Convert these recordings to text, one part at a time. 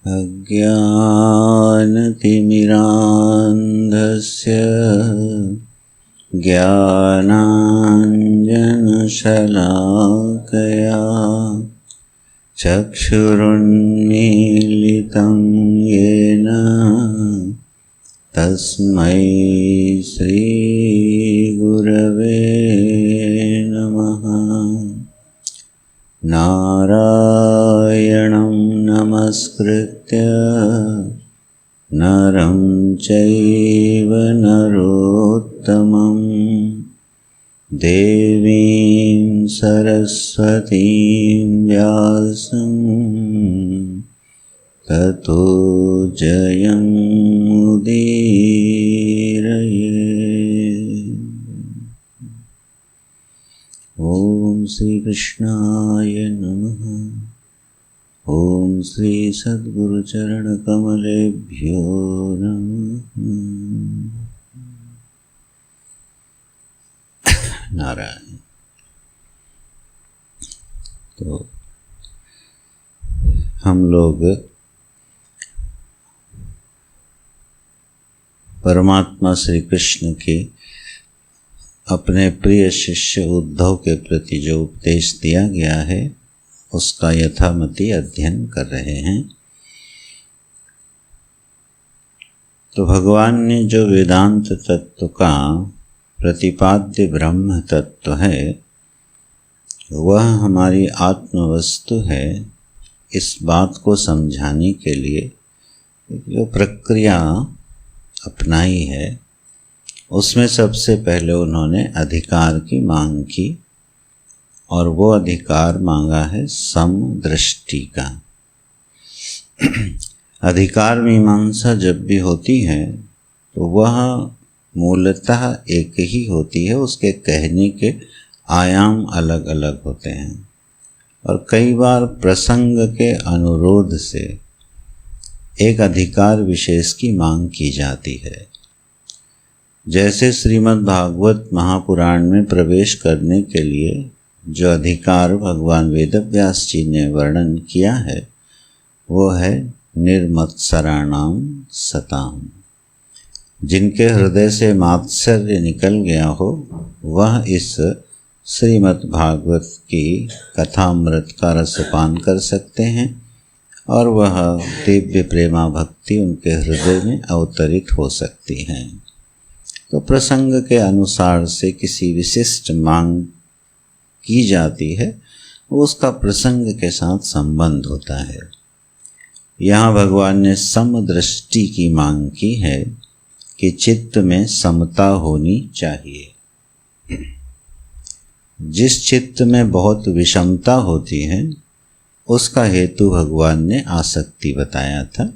अज्ञानतिमिरान्धस्य ज्ञानाञ्जनशलाकया चक्षुरुन्मीलितं येन तस्मै श्रीगुरवे नमः। नारायणं नमस्कृत्य नरं चैव नरोत्तमं देवीं सरस्वतीं व्यासं ततो जयमुदीरये। ओम श्री कृष्णाय नमः। ओम श्री सद्गुरु चरण कमलेभ्यो नमः। नारायण। तो हम लोग परमात्मा श्री कृष्ण के अपने प्रिय शिष्य उद्धव के प्रति जो उपदेश दिया गया है उसका यथामति अध्ययन कर रहे हैं। तो भगवान ने जो वेदांत तत्व का प्रतिपाद्य ब्रह्म तत्व है वह हमारी आत्मवस्तु है, इस बात को समझाने के लिए जो प्रक्रिया अपनाई है उसमें सबसे पहले उन्होंने अधिकार की मांग की और वो अधिकार मांगा है समदृष्टि का। अधिकार मीमांसा जब भी होती है तो वह मूलतः एक ही होती है, उसके कहने के आयाम अलग अलग होते हैं और कई बार प्रसंग के अनुरोध से एक अधिकार विशेष की मांग की जाती है। जैसे श्रीमद् भागवत महापुराण में प्रवेश करने के लिए जो अधिकार भगवान वेदव्यास जी ने वर्णन किया है वो है निर्मत्सराणाम सताम। जिनके हृदय से मात्सर्य निकल गया हो वह इस श्रीमद् भागवत की कथामृत का रसपान कर सकते हैं और वह दिव्य प्रेमा भक्ति उनके हृदय में अवतरित हो सकती है। तो प्रसंग के अनुसार से किसी विशिष्ट मांग की जाती है, उसका प्रसंग के साथ संबंध होता है। यहाँ भगवान ने समदृष्टि की मांग की है कि चित्त में समता होनी चाहिए। जिस चित्त में बहुत विषमता होती है उसका हेतु भगवान ने आसक्ति बताया था।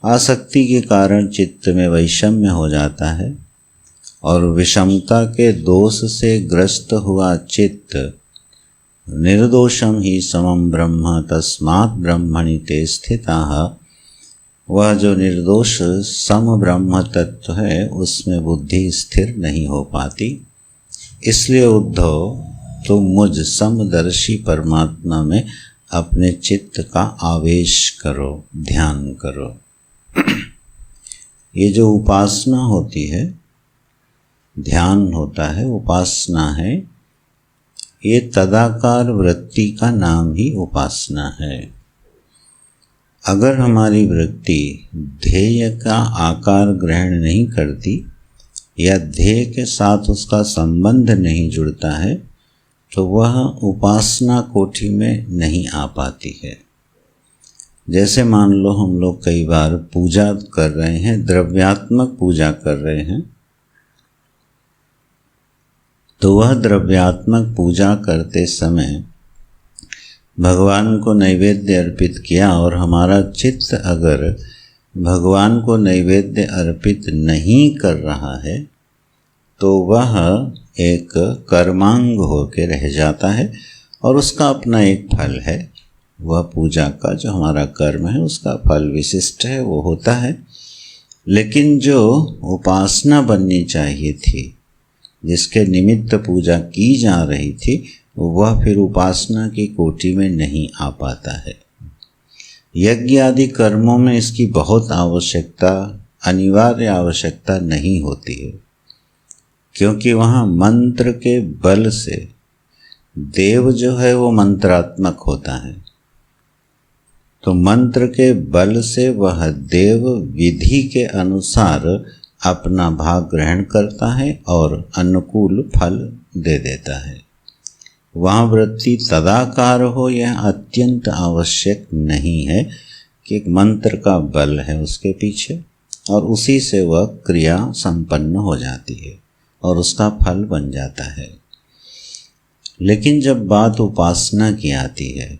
आसक्ति के कारण चित्त में वैषम्य हो जाता है और विषमता के दोष से ग्रस्त हुआ चित्त निर्दोषम ही समम ब्रह्म तस्मात् ब्रह्मणि ते स्थिताः, वह जो निर्दोष सम ब्रह्म तत्व है उसमें बुद्धि स्थिर नहीं हो पाती। इसलिए उद्धव तुम मुझ समदर्शी परमात्मा में अपने चित्त का आवेश करो, ध्यान करो। ये जो उपासना होती है, ध्यान होता है, उपासना है, ये तदाकार वृत्ति का नाम ही उपासना है। अगर हमारी वृत्ति ध्येय का आकार ग्रहण नहीं करती या ध्येय के साथ उसका संबंध नहीं जुड़ता है तो वह उपासना कोटि में नहीं आ पाती है। जैसे मान लो हम लोग कई बार पूजा कर रहे हैं, द्रव्यात्मक पूजा कर रहे हैं, तो वह द्रव्यात्मक पूजा करते समय भगवान को नैवेद्य अर्पित किया और हमारा चित्त अगर भगवान को नैवेद्य अर्पित नहीं कर रहा है तो वह एक कर्मांग होकर रह जाता है और उसका अपना एक फल है। वह पूजा का जो हमारा कर्म है उसका फल विशिष्ट है, वो होता है। लेकिन जो उपासना बननी चाहिए थी, जिसके निमित्त पूजा की जा रही थी, वह फिर उपासना की कोटि में नहीं आ पाता है। यज्ञ आदि कर्मों में इसकी बहुत अनिवार्य आवश्यकता नहीं होती है, क्योंकि वहाँ मंत्र के बल से देव जो है वो मंत्रात्मक होता है, तो मंत्र के बल से वह देव विधि के अनुसार अपना भाग ग्रहण करता है और अनुकूल फल दे देता है। वहाँ वृत्ति तदाकार हो यह अत्यंत आवश्यक नहीं है कि एक मंत्र का बल है उसके पीछे और उसी से वह क्रिया संपन्न हो जाती है और उसका फल बन जाता है। लेकिन जब बात उपासना की आती है,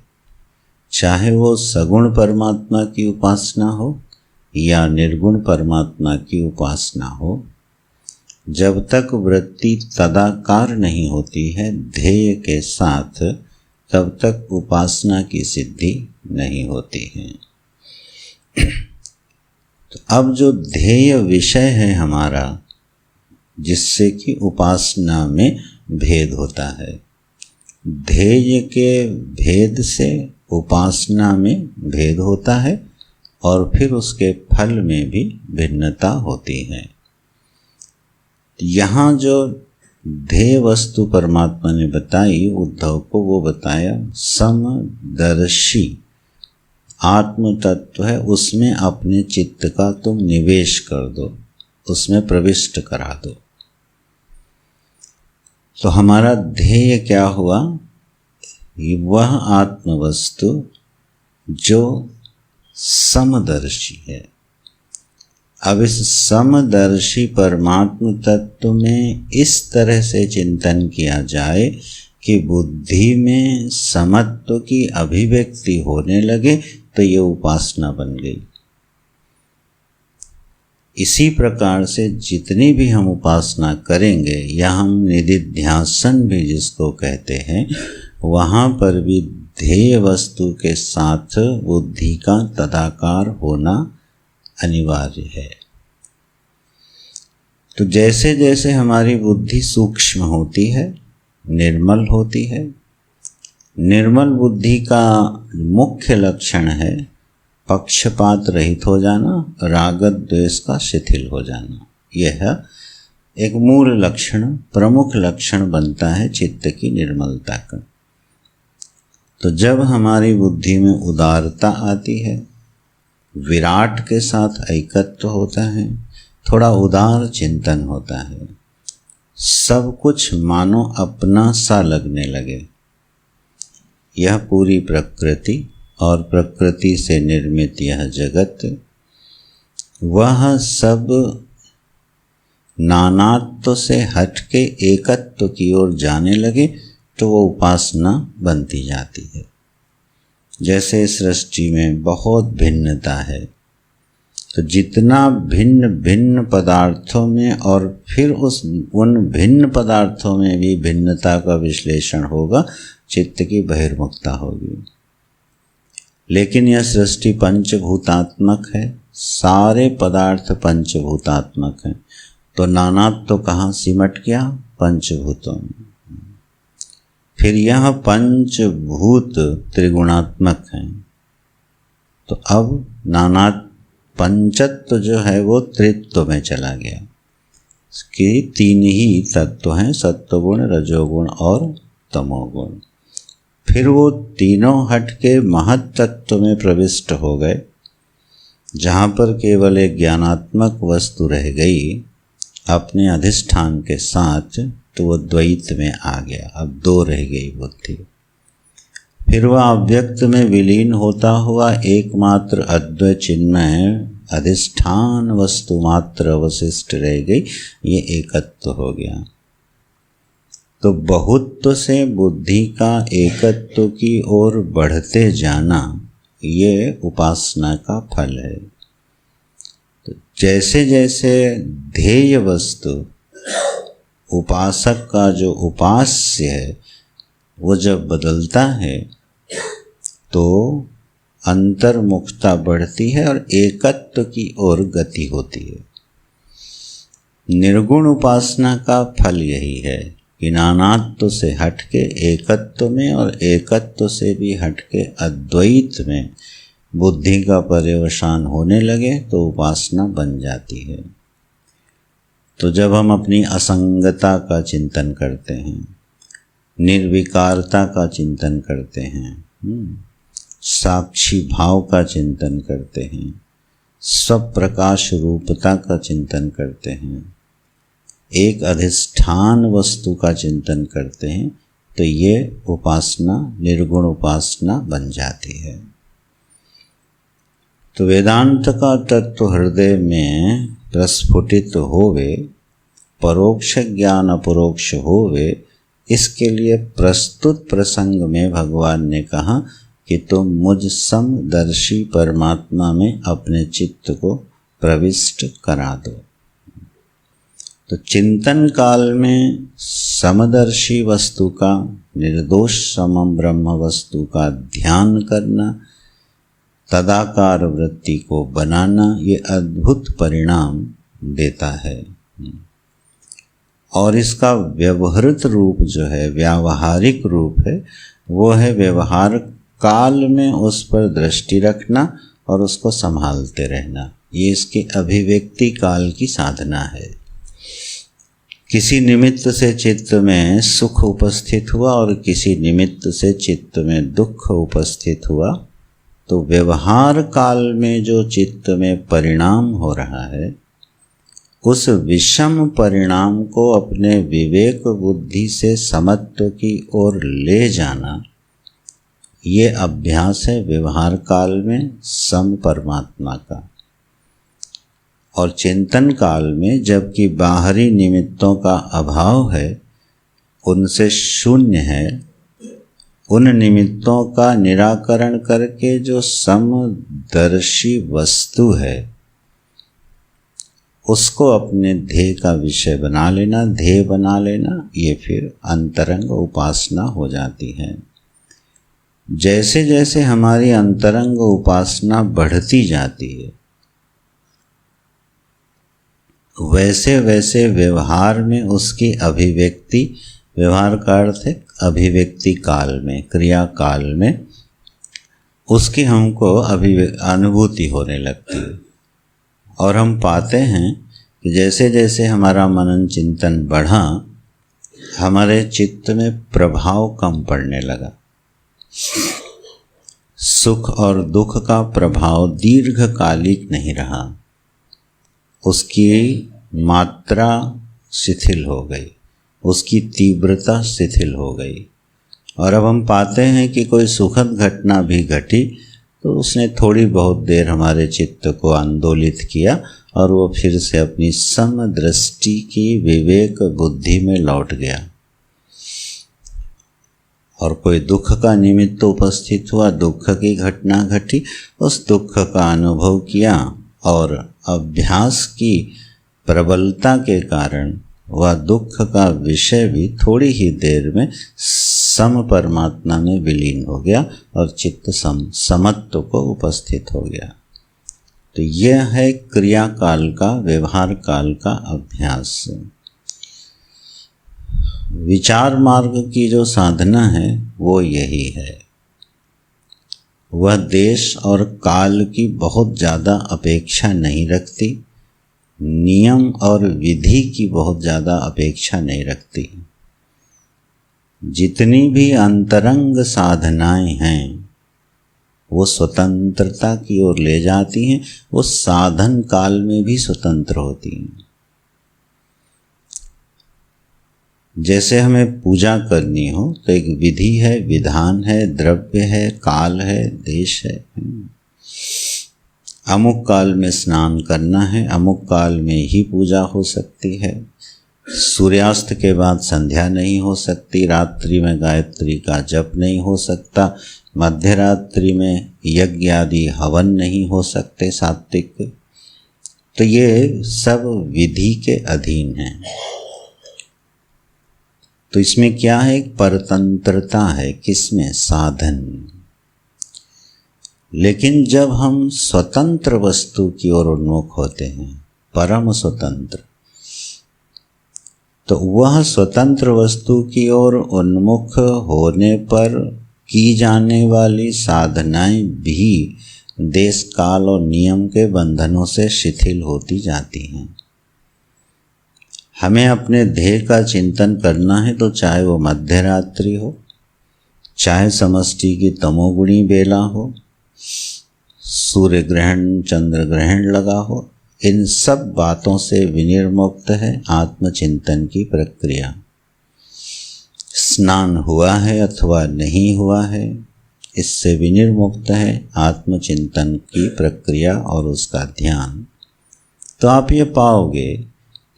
चाहे वो सगुण परमात्मा की उपासना हो या निर्गुण परमात्मा की उपासना हो, जब तक वृत्ति तदाकार नहीं होती है ध्येय के साथ, तब तक उपासना की सिद्धि नहीं होती है। तो अब जो ध्येय विषय है हमारा, जिससे कि उपासना में भेद होता है, ध्येय के भेद से उपासना में भेद होता है और फिर उसके फल में भी भिन्नता होती है। यहाँ जो ध्येय वस्तु परमात्मा ने बताई उद्धव को, वो बताया समदर्शी आत्म तत्व है, उसमें अपने चित्त का तुम निवेश कर दो, उसमें प्रविष्ट करा दो। तो हमारा ध्येय क्या हुआ? वह आत्म वस्तु जो समदर्शी है। अब इस समदर्शी परमात्म तत्व में इस तरह से चिंतन किया जाए कि बुद्धि में समत्व की अभिव्यक्ति होने लगे, तो ये उपासना बन गई। इसी प्रकार से जितनी भी हम उपासना करेंगे या हम निधिध्यासन भी जिसको कहते हैं, वहाँ पर भी ध्येय वस्तु के साथ बुद्धि का तदाकार होना अनिवार्य है। तो जैसे जैसे हमारी बुद्धि सूक्ष्म होती है, निर्मल होती है, निर्मल बुद्धि का मुख्य लक्षण है पक्षपात रहित हो जाना, राग द्वेष का शिथिल हो जाना। यह एक मूल लक्षण, प्रमुख लक्षण बनता है चित्त की निर्मलता का। तो जब हमारी बुद्धि में उदारता आती है, विराट के साथ ऐकत्व होता है, थोड़ा उदार चिंतन होता है, सब कुछ मानो अपना सा लगने लगे, यह पूरी प्रकृति और प्रकृति से निर्मित यह जगत, वह सब नानात्व से हटके एकत्व की ओर जाने लगे, तो वो उपासना बनती जाती है। जैसे सृष्टि में बहुत भिन्नता है, तो जितना भिन्न भिन्न पदार्थों में और फिर उन भिन्न पदार्थों में भी भिन्नता का विश्लेषण होगा, चित्त की बहिर्मुखता होगी। लेकिन यह सृष्टि पंचभूतात्मक है, सारे पदार्थ पंचभूतात्मक हैं, तो नानात्व तो कहाँ सिमट गया? पंचभूतों में। फिर यह पंचभूत त्रिगुणात्मक हैं, तो अब नानात्व पंचत्व जो है वो त्रित्व में चला गया कि तीन ही तत्व हैं, सत्वगुण, रजोगुण और तमोगुण। फिर वो तीनों हट के महत तत्व में प्रविष्ट हो गए, जहाँ पर केवल एक ज्ञानात्मक वस्तु रह गई अपने अधिष्ठान के साथ, तो वो द्वैत में आ गया, अब दो रह गई बुद्धि। फिर वह अव्यक्त में विलीन होता हुआ एकमात्र अद्वैत चिन्मय अधिष्ठान वस्तु मात्र अवशिष्ट रह गई, ये एकत्व हो गया। तो बहुत्व से बुद्धि का एकत्व की ओर बढ़ते जाना, ये उपासना का फल है। तो जैसे जैसे ध्येय वस्तु उपासक का जो उपास्य है वो जब बदलता है, तो अंतर्मुखता बढ़ती है और एकत्व की ओर गति होती है। निर्गुण उपासना का फल यही है कि नानात्व से हटके एकत्व में और एकत्व से भी हटके अद्वैत में बुद्धि का पर्यवसान होने लगे तो उपासना बन जाती है। तो जब हम अपनी असंगता का चिंतन करते हैं, निर्विकारता का चिंतन करते हैं, साक्षी भाव का चिंतन करते हैं, स्वप्रकाश रूपता का चिंतन करते हैं, एक अधिष्ठान वस्तु का चिंतन करते हैं, तो ये उपासना निर्गुण उपासना बन जाती है। तो वेदांत का तत्व हृदय में प्रस्फुटित होवे, परोक्ष ज्ञान अपरोक्ष होवे, इसके लिए प्रस्तुत प्रसंग में भगवान ने कहा कि तुम मुझ समदर्शी परमात्मा में अपने चित्त को प्रविष्ट करा दो। तो चिंतन काल में समदर्शी वस्तु का, निर्दोष समम ब्रह्म वस्तु का ध्यान करना, तदाकार वृत्ति को बनाना, ये अद्भुत परिणाम देता है। और इसका व्यवहारिक रूप जो है, व्यावहारिक रूप है, वो है व्यवहार काल में उस पर दृष्टि रखना और उसको संभालते रहना। ये इसकी अभिव्यक्ति काल की साधना है। किसी निमित्त से चित्त में सुख उपस्थित हुआ और किसी निमित्त से चित्त में दुख उपस्थित हुआ, तो व्यवहार काल में जो चित्त में परिणाम हो रहा है, उस विषम परिणाम को अपने विवेक बुद्धि से समत्व की ओर ले जाना, ये अभ्यास है व्यवहार काल में सम परमात्मा का। और चिंतन काल में जबकि बाहरी निमित्तों का अभाव है, उनसे शून्य है, उन निमित्तों का निराकरण करके जो समदर्शी वस्तु है उसको अपने ध्येय का विषय बना लेना, ध्येय बना लेना, ये फिर अंतरंग उपासना हो जाती है। जैसे जैसे हमारी अंतरंग उपासना बढ़ती जाती है, वैसे वैसे व्यवहार में उसकी अभिव्यक्ति, व्यवहार का अर्थ है अभिव्यक्ति काल में, क्रिया काल में उसकी हमको अनुभूति होने लगती है। और हम पाते हैं कि जैसे जैसे हमारा मनन चिंतन बढ़ा, हमारे चित्त में प्रभाव कम पड़ने लगा। सुख और दुख का प्रभाव दीर्घकालिक नहीं रहा, उसकी मात्रा शिथिल हो गई, उसकी तीव्रता शिथिल हो गई। और अब हम पाते हैं कि कोई सुखद घटना भी घटी तो उसने थोड़ी बहुत देर हमारे चित्त को आंदोलित किया और वो फिर से अपनी समदृष्टि की विवेक बुद्धि में लौट गया। और कोई दुख का निमित्त उपस्थित हुआ, दुख की घटना घटी, उस दुख का अनुभव किया और अभ्यास की प्रबलता के कारण वह दुख का विषय भी थोड़ी ही देर में सम परमात्मा में विलीन हो गया और चित्त समत्व को उपस्थित हो गया। तो यह है क्रिया काल का, व्यवहार काल का अभ्यास। विचार मार्ग की जो साधना है वो यही है। वह देश और काल की बहुत ज़्यादा अपेक्षा नहीं रखती, नियम और विधि की बहुत ज़्यादा अपेक्षा नहीं रखती। जितनी भी अंतरंग साधनाएं हैं वो स्वतंत्रता की ओर ले जाती हैं, वो साधन काल में भी स्वतंत्र होती हैं। जैसे हमें पूजा करनी हो तो एक विधि है, विधान है, द्रव्य है, काल है, देश है। अमुक काल में स्नान करना है, अमुक काल में ही पूजा हो सकती है, सूर्यास्त के बाद संध्या नहीं हो सकती, रात्रि में गायत्री का जप नहीं हो सकता, मध्य रात्रि में यज्ञ आदि हवन नहीं हो सकते सात्विक। तो ये सब विधि के अधीन है। तो इसमें क्या है, एक परतंत्रता है, किसमें, साधन। लेकिन जब हम स्वतंत्र वस्तु की ओर उन्मुख होते हैं, परम स्वतंत्र, तो वह स्वतंत्र वस्तु की ओर उन्मुख होने पर की जाने वाली साधनाएं भी देश काल और नियम के बंधनों से शिथिल होती जाती हैं। हमें अपने ध्येय का चिंतन करना है तो चाहे वो मध्य रात्रि हो, चाहे समष्टि की तमोगुणी बेला हो, सूर्य ग्रहण चंद्र ग्रहण लगा हो, इन सब बातों से विनिर्मुक्त है आत्मचिंतन की प्रक्रिया। स्नान हुआ है अथवा नहीं हुआ है, इससे विनिर्मुक्त है आत्मचिंतन की प्रक्रिया और उसका ध्यान। तो आप ये पाओगे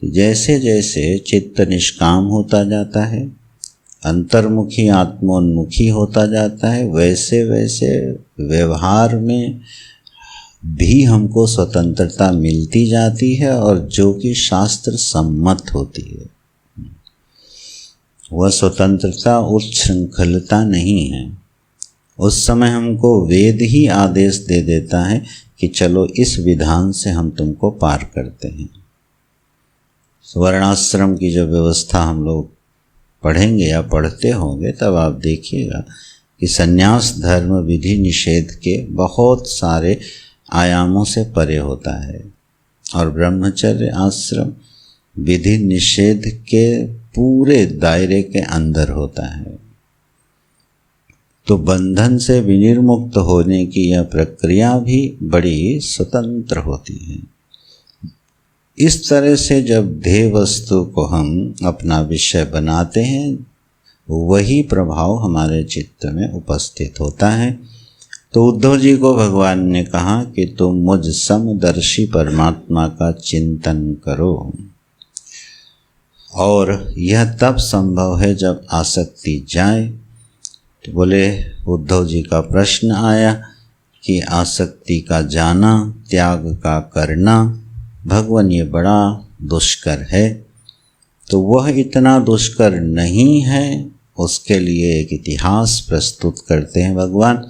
कि जैसे जैसे चित्त निष्काम होता जाता है, अंतर्मुखी आत्मोन्मुखी होता जाता है, वैसे वैसे व्यवहार में भी हमको स्वतंत्रता मिलती जाती है, और जो कि शास्त्र सम्मत होती है। वह स्वतंत्रता उच्छृंखलता नहीं है। उस समय हमको वेद ही आदेश दे देता है कि चलो इस विधान से हम तुमको पार करते हैं। वर्णाश्रम की जो व्यवस्था हम लोग पढ़ेंगे या पढ़ते होंगे, तब आप देखिएगा कि संन्यास धर्म विधि निषेध के बहुत सारे आयामों से परे होता है, और ब्रह्मचर्य आश्रम विधि निषेध के पूरे दायरे के अंदर होता है। तो बंधन से विनिर्मुक्त होने की यह प्रक्रिया भी बड़ी स्वतंत्र होती है। इस तरह से जब ध्येय वस्तु को हम अपना विषय बनाते हैं, वही प्रभाव हमारे चित्त में उपस्थित होता है। तो उद्धव जी को भगवान ने कहा कि तुम मुझ समदर्शी परमात्मा का चिंतन करो, और यह तब संभव है जब आसक्ति जाए। तो बोले, उद्धव जी का प्रश्न आया कि आसक्ति का जाना, त्याग का करना, भगवान ये बड़ा दुष्कर है। तो वह इतना दुष्कर नहीं है। उसके लिए एक इतिहास प्रस्तुत करते हैं भगवान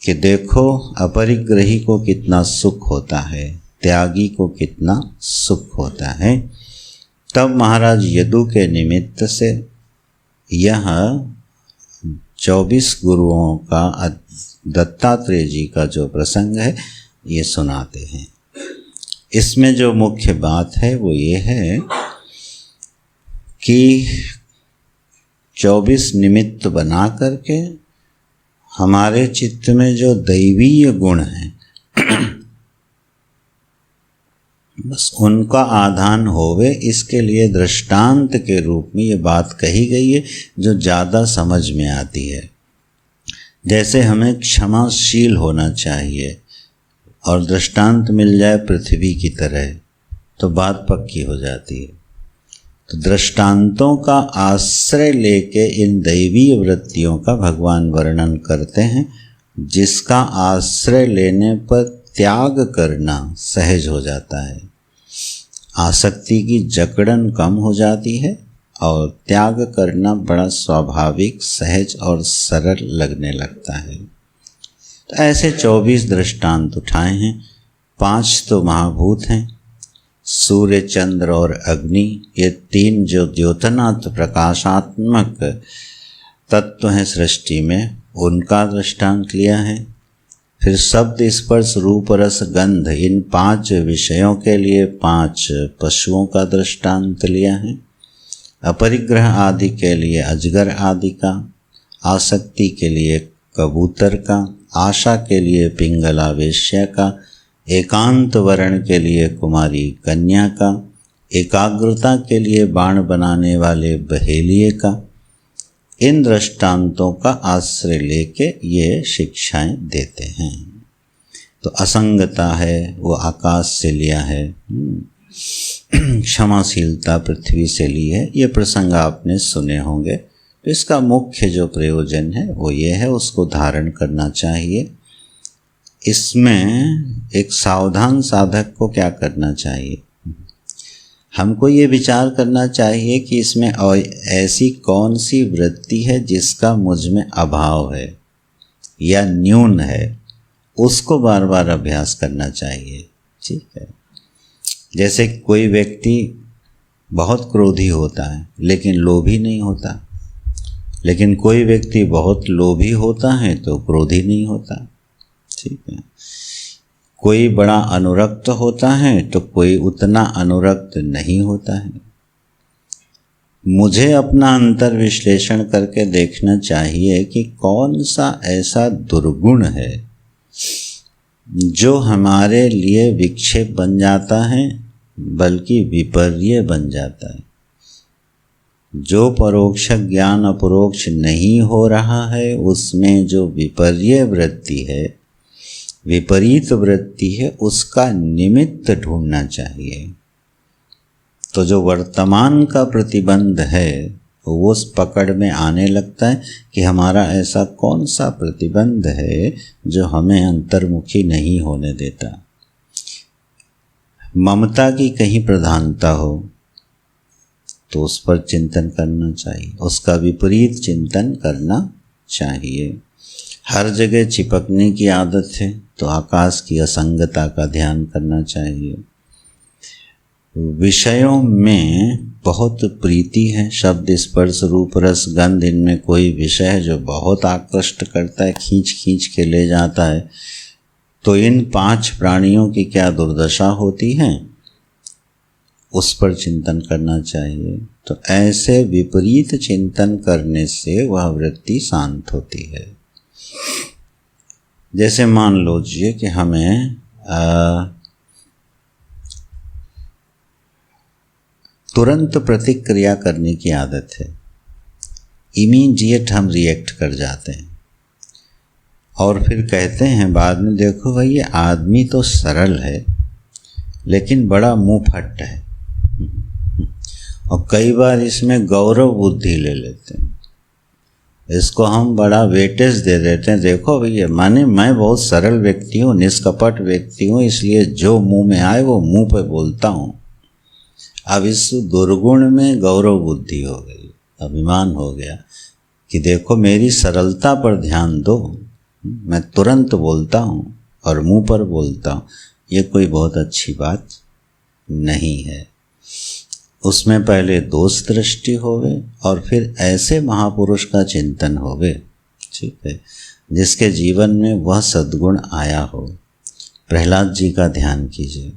कि देखो अपरिग्रही को कितना सुख होता है, त्यागी को कितना सुख होता है। तब महाराज यदु के निमित्त से यह 24 गुरुओं का दत्तात्रेय जी का जो प्रसंग है ये सुनाते हैं। इसमें जो मुख्य बात है वो ये है कि 24 निमित्त बना करके हमारे चित्त में जो दैवीय गुण हैं बस उनका आधान होवे, इसके लिए दृष्टांत के रूप में ये बात कही गई है जो ज़्यादा समझ में आती है। जैसे हमें क्षमाशील होना चाहिए, और दृष्टांत मिल जाए पृथ्वी की तरह तो बात पक्की हो जाती है। तो दृष्टांतों का आश्रय लेके इन दैवीय वृत्तियों का भगवान वर्णन करते हैं, जिसका आश्रय लेने पर त्याग करना सहज हो जाता है। आसक्ति की जकड़न कम हो जाती है और त्याग करना बड़ा स्वाभाविक, सहज और सरल लगने लगता है। तो ऐसे 24 दृष्टांत उठाए हैं। 5 तो महाभूत हैं, सूर्य चंद्र और अग्नि, ये 3 जो द्योतनात् प्रकाशात्मक तत्व हैं सृष्टि में, उनका दृष्टांत लिया है। फिर शब्द स्पर्श रूप रस गंध, इन 5 विषयों के लिए 5 पशुओं का दृष्टांत लिया है। अपरिग्रह आदि के लिए अजगर आदि का, आसक्ति के लिए कबूतर का, आशा के लिए पिंगला वेश्या का, एकांत वर्ण के लिए कुमारी कन्या का, एकाग्रता के लिए बाण बनाने वाले बहेलिये का, इन दृष्टांतों का आश्रय लेके ये शिक्षाएं देते हैं। तो असंगता है वो आकाश से लिया है, क्षमाशीलता पृथ्वी से ली है। ये प्रसंग आपने सुने होंगे। तो इसका मुख्य जो प्रयोजन है वो ये है, उसको धारण करना चाहिए। इसमें एक सावधान साधक को क्या करना चाहिए, हमको ये विचार करना चाहिए कि इसमें ऐसी कौन सी वृत्ति है जिसका मुझ में अभाव है या न्यून है, उसको बार बार अभ्यास करना चाहिए। ठीक है। जैसे कोई व्यक्ति बहुत क्रोधी होता है लेकिन लोभी नहीं होता, लेकिन कोई व्यक्ति बहुत लोभी होता है तो क्रोधी नहीं होता। ठीक है। कोई बड़ा अनुरक्त होता है तो कोई उतना अनुरक्त नहीं होता है। मुझे अपना अंतर विश्लेषण करके देखना चाहिए कि कौन सा ऐसा दुर्गुण है जो हमारे लिए विक्षेप बन जाता है, बल्कि विपर्य बन जाता है। जो परोक्ष ज्ञान अपरोक्ष नहीं हो रहा है, उसमें जो विपर्य वृत्ति है, विपरीत वृत्ति है, उसका निमित्त ढूंढना चाहिए। तो जो वर्तमान का प्रतिबंध है वो उस पकड़ में आने लगता है कि हमारा ऐसा कौन सा प्रतिबंध है जो हमें अंतर्मुखी नहीं होने देता। ममता की कहीं प्रधानता हो तो उस पर चिंतन करना चाहिए, उसका विपरीत चिंतन करना चाहिए। हर जगह चिपकने की आदत है तो आकाश की असंगता का ध्यान करना चाहिए। विषयों में बहुत प्रीति है, शब्द स्पर्श रूप रस गंध, इनमें कोई विषय है जो बहुत आकृष्ट करता है, खींच खींच के ले जाता है, तो इन 5 प्राणियों की क्या दुर्दशा होती है उस पर चिंतन करना चाहिए। तो ऐसे विपरीत चिंतन करने से वह वृत्ति शांत होती है। जैसे मान लीजिए कि हमें तुरंत प्रतिक्रिया करने की आदत है, इमीडिएट हम रिएक्ट कर जाते हैं और फिर कहते हैं बाद में, देखो भाई ये आदमी तो सरल है लेकिन बड़ा मुंह फट है। और कई बार इसमें गौरव बुद्धि ले लेते हैं, इसको हम बड़ा वेटेज दे देते हैं। देखो भैया, माने मैं बहुत सरल व्यक्ति हूँ, निष्कपट व्यक्ति हूँ, इसलिए जो मुंह में आए वो मुंह पे बोलता हूँ। अब इस दुर्गुण में गौरव बुद्धि हो गई, अभिमान हो गया कि देखो मेरी सरलता पर ध्यान दो, मैं तुरंत बोलता हूँ और मुंह पर बोलता हूँ। ये कोई बहुत अच्छी बात नहीं है। उसमें पहले दोष दृष्टि होवे और फिर ऐसे महापुरुष का चिंतन होवे, ठीक है, जिसके जीवन में वह सद्गुण आया हो। प्रहलाद जी का ध्यान कीजिए,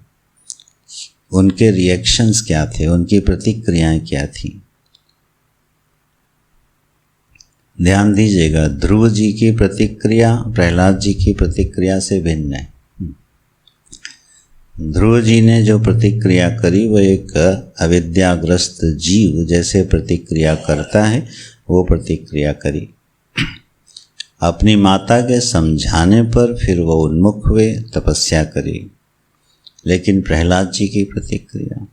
उनके रिएक्शंस क्या थे, उनकी प्रतिक्रियाएं क्या थी। ध्यान दीजिएगा, ध्रुव जी की प्रतिक्रिया प्रहलाद जी की प्रतिक्रिया से भिन्न है। ध्रुव जी ने जो प्रतिक्रिया करी वो एक अविद्याग्रस्त जीव जैसे प्रतिक्रिया करता है, वो प्रतिक्रिया करी। अपनी माता के समझाने पर फिर वो उन्मुख हुए, तपस्या करी। लेकिन प्रहलाद जी की प्रतिक्रिया,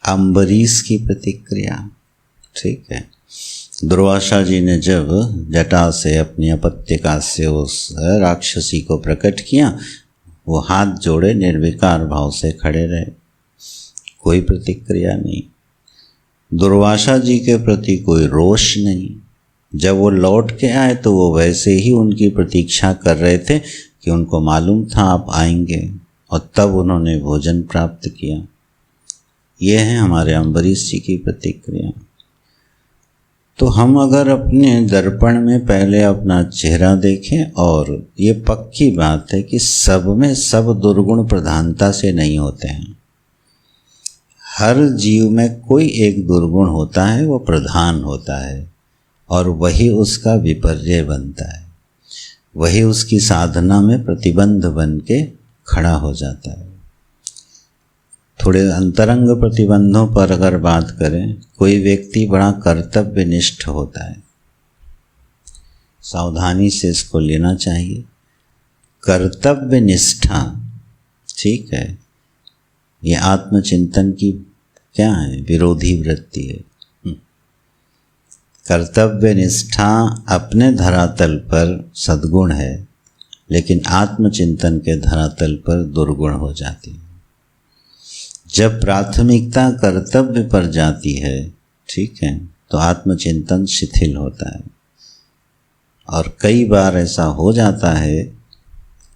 अम्बरीश की प्रतिक्रिया, ठीक है, दुर्वासा जी ने जब जटा से अपनी अपत्यका से उस राक्षसी को प्रकट किया, वो हाथ जोड़े निर्विकार भाव से खड़े रहे, कोई प्रतिक्रिया नहीं। दुर्वासा जी के प्रति कोई रोष नहीं। जब वो लौट के आए तो वो वैसे ही उनकी प्रतीक्षा कर रहे थे कि उनको मालूम था आप आएंगे, और तब उन्होंने भोजन प्राप्त किया। ये है हमारे अम्बरीश जी की प्रतिक्रिया। तो हम अगर अपने दर्पण में पहले अपना चेहरा देखें, और ये पक्की बात है कि सब में सब दुर्गुण प्रधानता से नहीं होते हैं। हर जीव में कोई एक दुर्गुण होता है, वो प्रधान होता है, और वही उसका विपर्य बनता है, वही उसकी साधना में प्रतिबंध बन के खड़ा हो जाता है। थोड़े अंतरंग प्रतिबंधों पर अगर बात करें, कोई व्यक्ति बड़ा कर्तव्यनिष्ठ होता है, सावधानी से इसको लेना चाहिए। कर्तव्य निष्ठा, ठीक है, ये आत्मचिंतन की क्या है, विरोधी वृत्ति है। कर्तव्य निष्ठा अपने धरातल पर सद्गुण है, लेकिन आत्मचिंतन के धरातल पर दुर्गुण हो जाती है। जब प्राथमिकता कर्तव्य पर जाती है, ठीक है, तो आत्मचिंतन शिथिल होता है। और कई बार ऐसा हो जाता है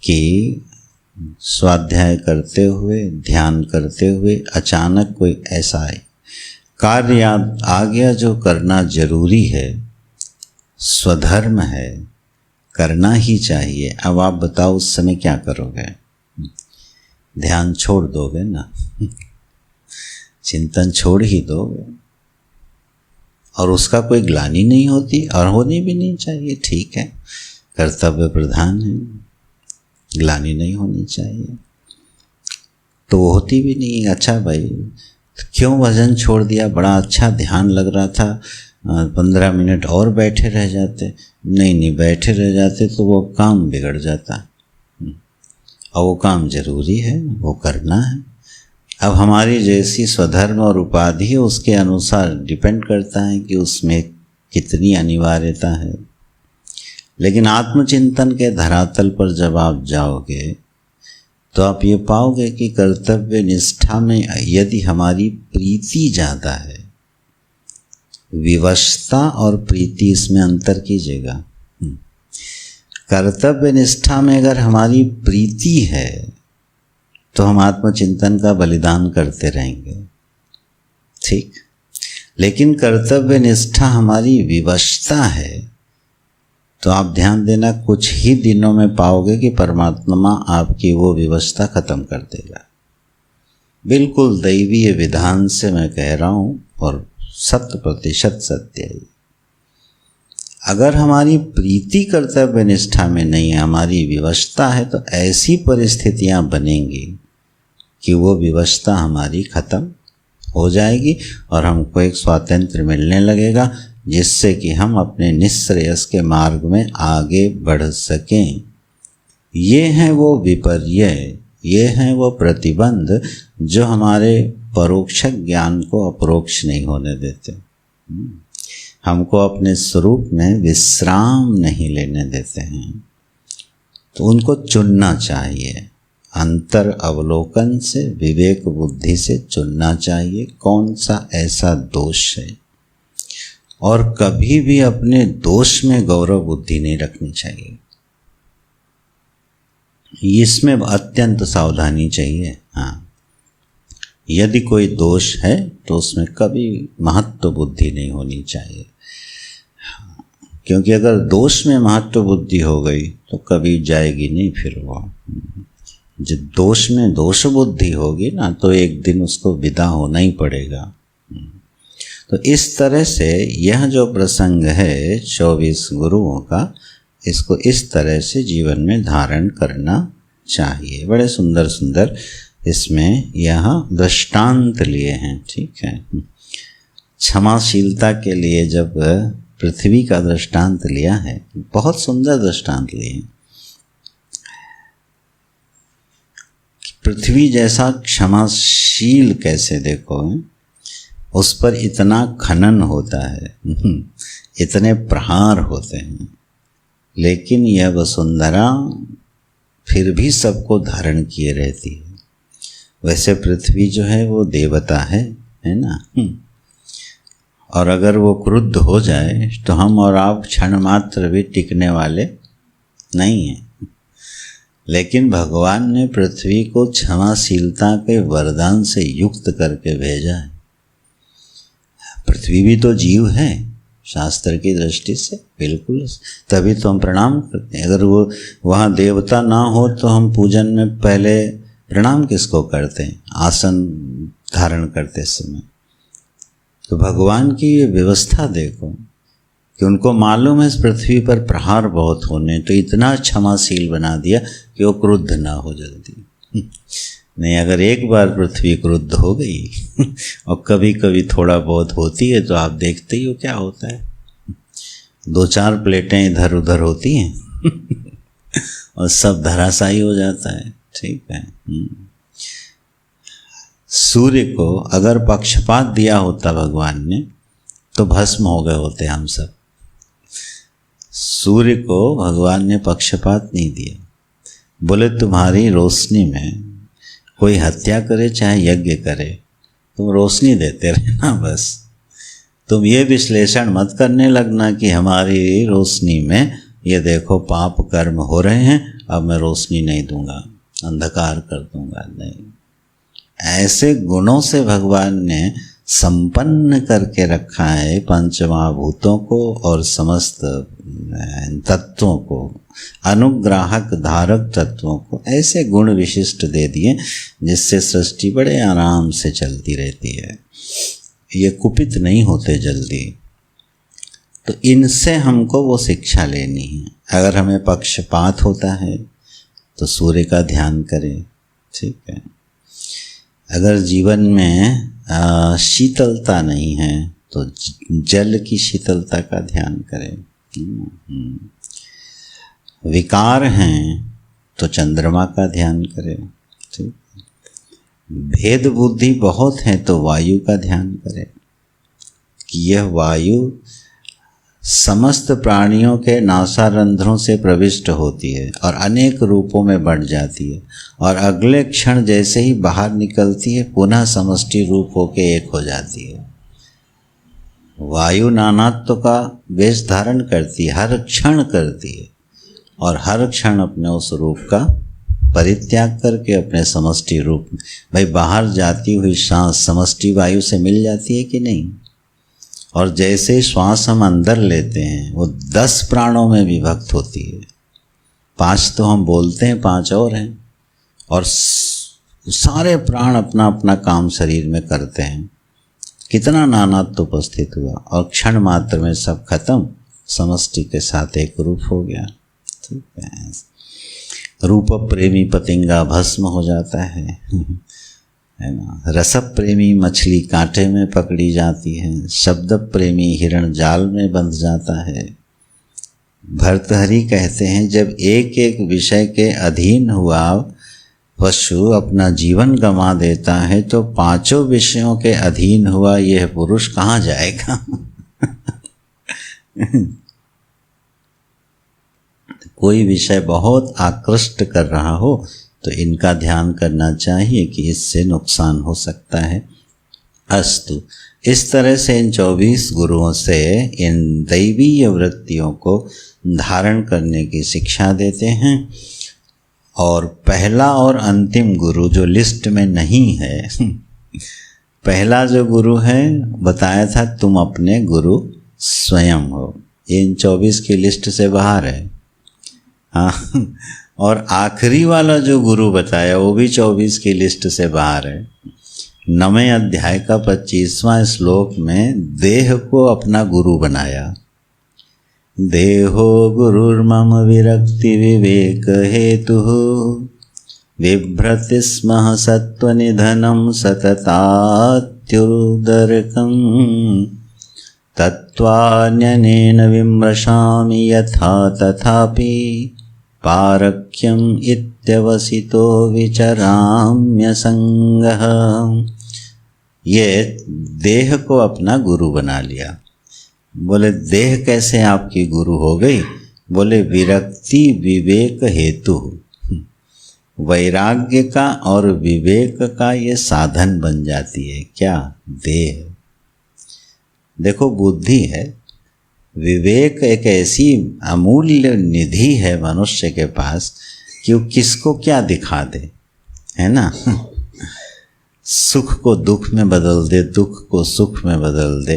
कि स्वाध्याय करते हुए, ध्यान करते हुए अचानक कोई ऐसा कार्य याद आ गया जो करना जरूरी है, स्वधर्म है, करना ही चाहिए। अब आप बताओ उस समय क्या करोगे? ध्यान छोड़ दोगे ना, चिंतन छोड़ ही दोगे, और उसका कोई ग्लानि नहीं होती और होनी भी नहीं चाहिए। ठीक है, कर्तव्य प्रधान है, ग्लानि नहीं होनी चाहिए, तो वो होती भी नहीं। अच्छा भाई, क्यों भजन छोड़ दिया, बड़ा अच्छा ध्यान लग रहा था, 15 मिनट और बैठे रह जाते। नहीं, बैठे रह जाते तो वो काम बिगड़ जाता, और वो काम जरूरी है, वो करना है। अब हमारी जैसी स्वधर्म और उपाधि है, उसके अनुसार डिपेंड करता है कि उसमें कितनी अनिवार्यता है। लेकिन आत्मचिंतन के धरातल पर जब आप जाओगे तो आप ये पाओगे कि कर्तव्य निष्ठा में यदि हमारी प्रीति ज़्यादा है, विवशता और प्रीति, इसमें अंतर कीजिएगा। कर्तव्य निष्ठा में अगर हमारी प्रीति है तो हम आत्मचिंतन का बलिदान करते रहेंगे, ठीक। लेकिन कर्तव्य निष्ठा हमारी विवशता है तो आप ध्यान देना, कुछ ही दिनों में पाओगे कि परमात्मा आपकी वो विवशता खत्म कर देगा। बिल्कुल दैवीय विधान से मैं कह रहा हूँ, और 100% सत्य है। अगर हमारी प्रीति कर्तव्य निष्ठा में नहीं है, हमारी विवशता है, तो ऐसी परिस्थितियाँ बनेंगी कि वो विवशता हमारी खत्म हो जाएगी और हमको एक स्वातंत्र्य मिलने लगेगा, जिससे कि हम अपने निःश्रेयस के मार्ग में आगे बढ़ सकें। ये हैं वो विपर्य, ये हैं वो प्रतिबंध जो हमारे परोक्ष ज्ञान को अपरोक्ष नहीं होने देते, हमको अपने स्वरूप में विश्राम नहीं लेने देते हैं। तो उनको चुनना चाहिए, अंतर अवलोकन से, विवेक बुद्धि से चुनना चाहिए कौन सा ऐसा दोष है। और कभी भी अपने दोष में गौरव बुद्धि नहीं रखनी चाहिए, इसमें अत्यंत सावधानी चाहिए। हाँ, यदि कोई दोष है तो उसमें कभी महत्व बुद्धि नहीं होनी चाहिए, क्योंकि अगर दोष में महत्व बुद्धि हो गई तो कभी जाएगी नहीं फिर वो। जब दोष में दोष बुद्धि होगी ना, तो एक दिन उसको विदा होना ही पड़ेगा। तो इस तरह से यह जो प्रसंग है 24 गुरुओं का, इसको इस तरह से जीवन में धारण करना चाहिए। बड़े सुंदर सुंदर इसमें यहाँ दृष्टांत लिए हैं, ठीक है। क्षमाशीलता के लिए जब पृथ्वी का दृष्टांत लिया है, बहुत सुंदर दृष्टांत लिए हैं। पृथ्वी जैसा क्षमाशील कैसे, देखो उस पर इतना खनन होता है, इतने प्रहार होते हैं, लेकिन यह वसुंधरा फिर भी सबको धारण किए रहती है। वैसे पृथ्वी जो है वो देवता है ना। और अगर वो क्रुद्ध हो जाए तो हम और आप क्षण मात्र भी टिकने वाले नहीं हैं। लेकिन भगवान ने पृथ्वी को क्षमाशीलता के वरदान से युक्त करके भेजा है। पृथ्वी भी तो जीव है शास्त्र की दृष्टि से, बिल्कुल, तभी तो हम प्रणाम करते हैं। अगर वो वहाँ देवता ना हो तो हम पूजन में पहले प्रणाम किसको करते हैं, आसन धारण करते समय। तो भगवान की ये व्यवस्था देखो कि उनको मालूम है इस पृथ्वी पर प्रहार बहुत होने, तो इतना क्षमाशील बना दिया कि वो क्रुद्ध ना हो जल्दी। नहीं, अगर एक बार पृथ्वी क्रुद्ध हो गई और कभी कभी थोड़ा बहुत होती है तो आप देखते ही हो क्या होता है। 2-4 प्लेटें इधर उधर होती हैं और सब धराशायी हो जाता है, ठीक है। सूर्य को अगर पक्षपात दिया होता भगवान ने तो भस्म हो गए होते हम सब। सूर्य को भगवान ने पक्षपात नहीं दिया, बोले तुम्हारी रोशनी में कोई हत्या करे चाहे यज्ञ करे, तुम रोशनी देते रहना बस। तुम ये विश्लेषण मत करने लगना कि हमारी रोशनी में ये देखो पाप कर्म हो रहे हैं, अब मैं रोशनी नहीं दूंगा, अंधकार कर दूंगा। नहीं, ऐसे गुणों से भगवान ने संपन्न करके रखा है पंच महाभूतों को और समस्त तत्वों को, अनुग्राहक धारक तत्वों को ऐसे गुण विशिष्ट दे दिए जिससे सृष्टि बड़े आराम से चलती रहती है। ये कुपित नहीं होते जल्दी। तो इनसे हमको वो शिक्षा लेनी है। अगर हमें पक्षपात होता है तो सूर्य का ध्यान करें, ठीक है। अगर जीवन में शीतलता नहीं है तो जल की शीतलता का ध्यान करें। विकार हैं तो चंद्रमा का ध्यान करें, ठीक। भेद बुद्धि बहुत है तो वायु का ध्यान करें कि यह वायु समस्त प्राणियों के नासारंध्रों से प्रविष्ट होती है और अनेक रूपों में बढ़ जाती है और अगले क्षण जैसे ही बाहर निकलती है पुनः समष्टि रूप होके एक हो जाती है। वायु नानात्व का वेश धारण करती है, हर क्षण करती है और हर क्षण अपने उस रूप का परित्याग करके अपने समष्टि रूप में, भाई बाहर जाती हुई सांस समष्टि वायु से मिल जाती है कि नहीं। और जैसे श्वास हम अंदर लेते हैं वो 10 प्राणों में विभक्त होती है। 5 तो हम बोलते हैं, 5 और हैं, और सारे प्राण अपना अपना काम शरीर में करते हैं। कितना नानात्व उपस्थित हुआ और क्षण मात्र में सब खत्म, समष्टि के साथ एक रूप हो गया, ठीक है। रूप प्रेमी पतिंगा भस्म हो जाता है ना। रस प्रेमी मछली कांटे में पकड़ी जाती है, शब्द प्रेमी हिरण जाल में बंध जाता है। भर्तहरि कहते हैं जब एक एक विषय के अधीन हुआ पशु अपना जीवन गंवा देता है तो 5 विषयों के अधीन हुआ यह पुरुष कहाँ जाएगा। कोई विषय बहुत आकृष्ट कर रहा हो तो इनका ध्यान करना चाहिए कि इससे नुकसान हो सकता है। अस्तु, इस तरह से इन 24 गुरुओं से इन दैवीय वृत्तियों को धारण करने की शिक्षा देते हैं। और पहला और अंतिम गुरु जो लिस्ट में नहीं है पहला जो गुरु है बताया था तुम अपने गुरु स्वयं हो, इन 24 की लिस्ट से बाहर है। हाँ, और आखिरी वाला जो गुरु बताया वो भी 24 की लिस्ट से बाहर है। 9वें अध्याय का 25वां श्लोक में देह को अपना गुरु बनाया। देहो गुरुर्मम विरक्ति विवेक हेतु बिभ्रति स्म सत्वनिधनं सततात्युदरकं तत्त्वान्यनेन विमृशामि यथा तथापि पारख्यम इत्यवसितो विचराम्यसंगः। ये देह को अपना गुरु बना लिया। बोले देह कैसे आपकी गुरु हो गई? बोले विरक्ति विवेक हेतु, वैराग्य का और विवेक का ये साधन बन जाती है। क्या? देह। देखो बुद्धि है, विवेक एक ऐसी अमूल्य निधि है मनुष्य के पास कि वो किसको क्या दिखा दे, है ना। सुख को दुख में बदल दे, दुख को सुख में बदल दे।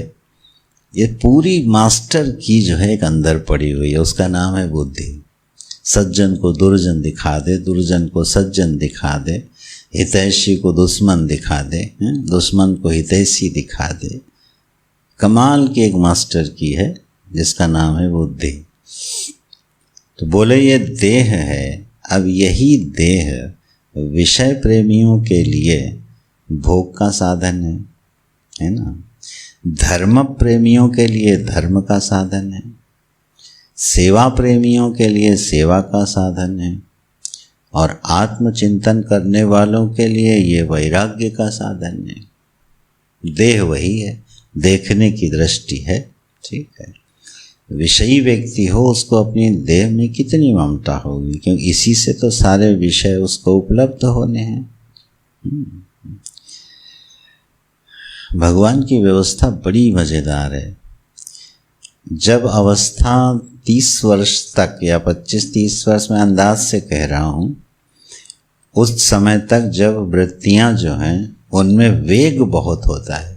ये पूरी मास्टर की जो है एक अंदर पड़ी हुई है, उसका नाम है बुद्धि। सज्जन को दुर्जन दिखा दे, दुर्जन को सज्जन दिखा दे, हितैषी को दुश्मन दिखा दे, दुश्मन को हितैषी दिखा दे। कमाल की एक मास्टर की है जिसका नाम है बुद्धि। तो बोले ये देह है। अब यही देह विषय प्रेमियों के लिए भोग का साधन है ना। धर्म प्रेमियों के लिए धर्म का साधन है, सेवा प्रेमियों के लिए सेवा का साधन है, और आत्मचिंतन करने वालों के लिए ये वैराग्य का साधन है। देह वही है, देखने की दृष्टि है, ठीक है। विषयी व्यक्ति हो उसको अपनी देह में कितनी ममता होगी, क्योंकि इसी से तो सारे विषय उसको उपलब्ध होने हैं। भगवान की व्यवस्था बड़ी मज़ेदार है। जब अवस्था 30 वर्ष तक या 25-30 वर्ष में अंदाज से कह रहा हूँ, उस समय तक जब वृत्तियाँ जो हैं उनमें वेग बहुत होता है।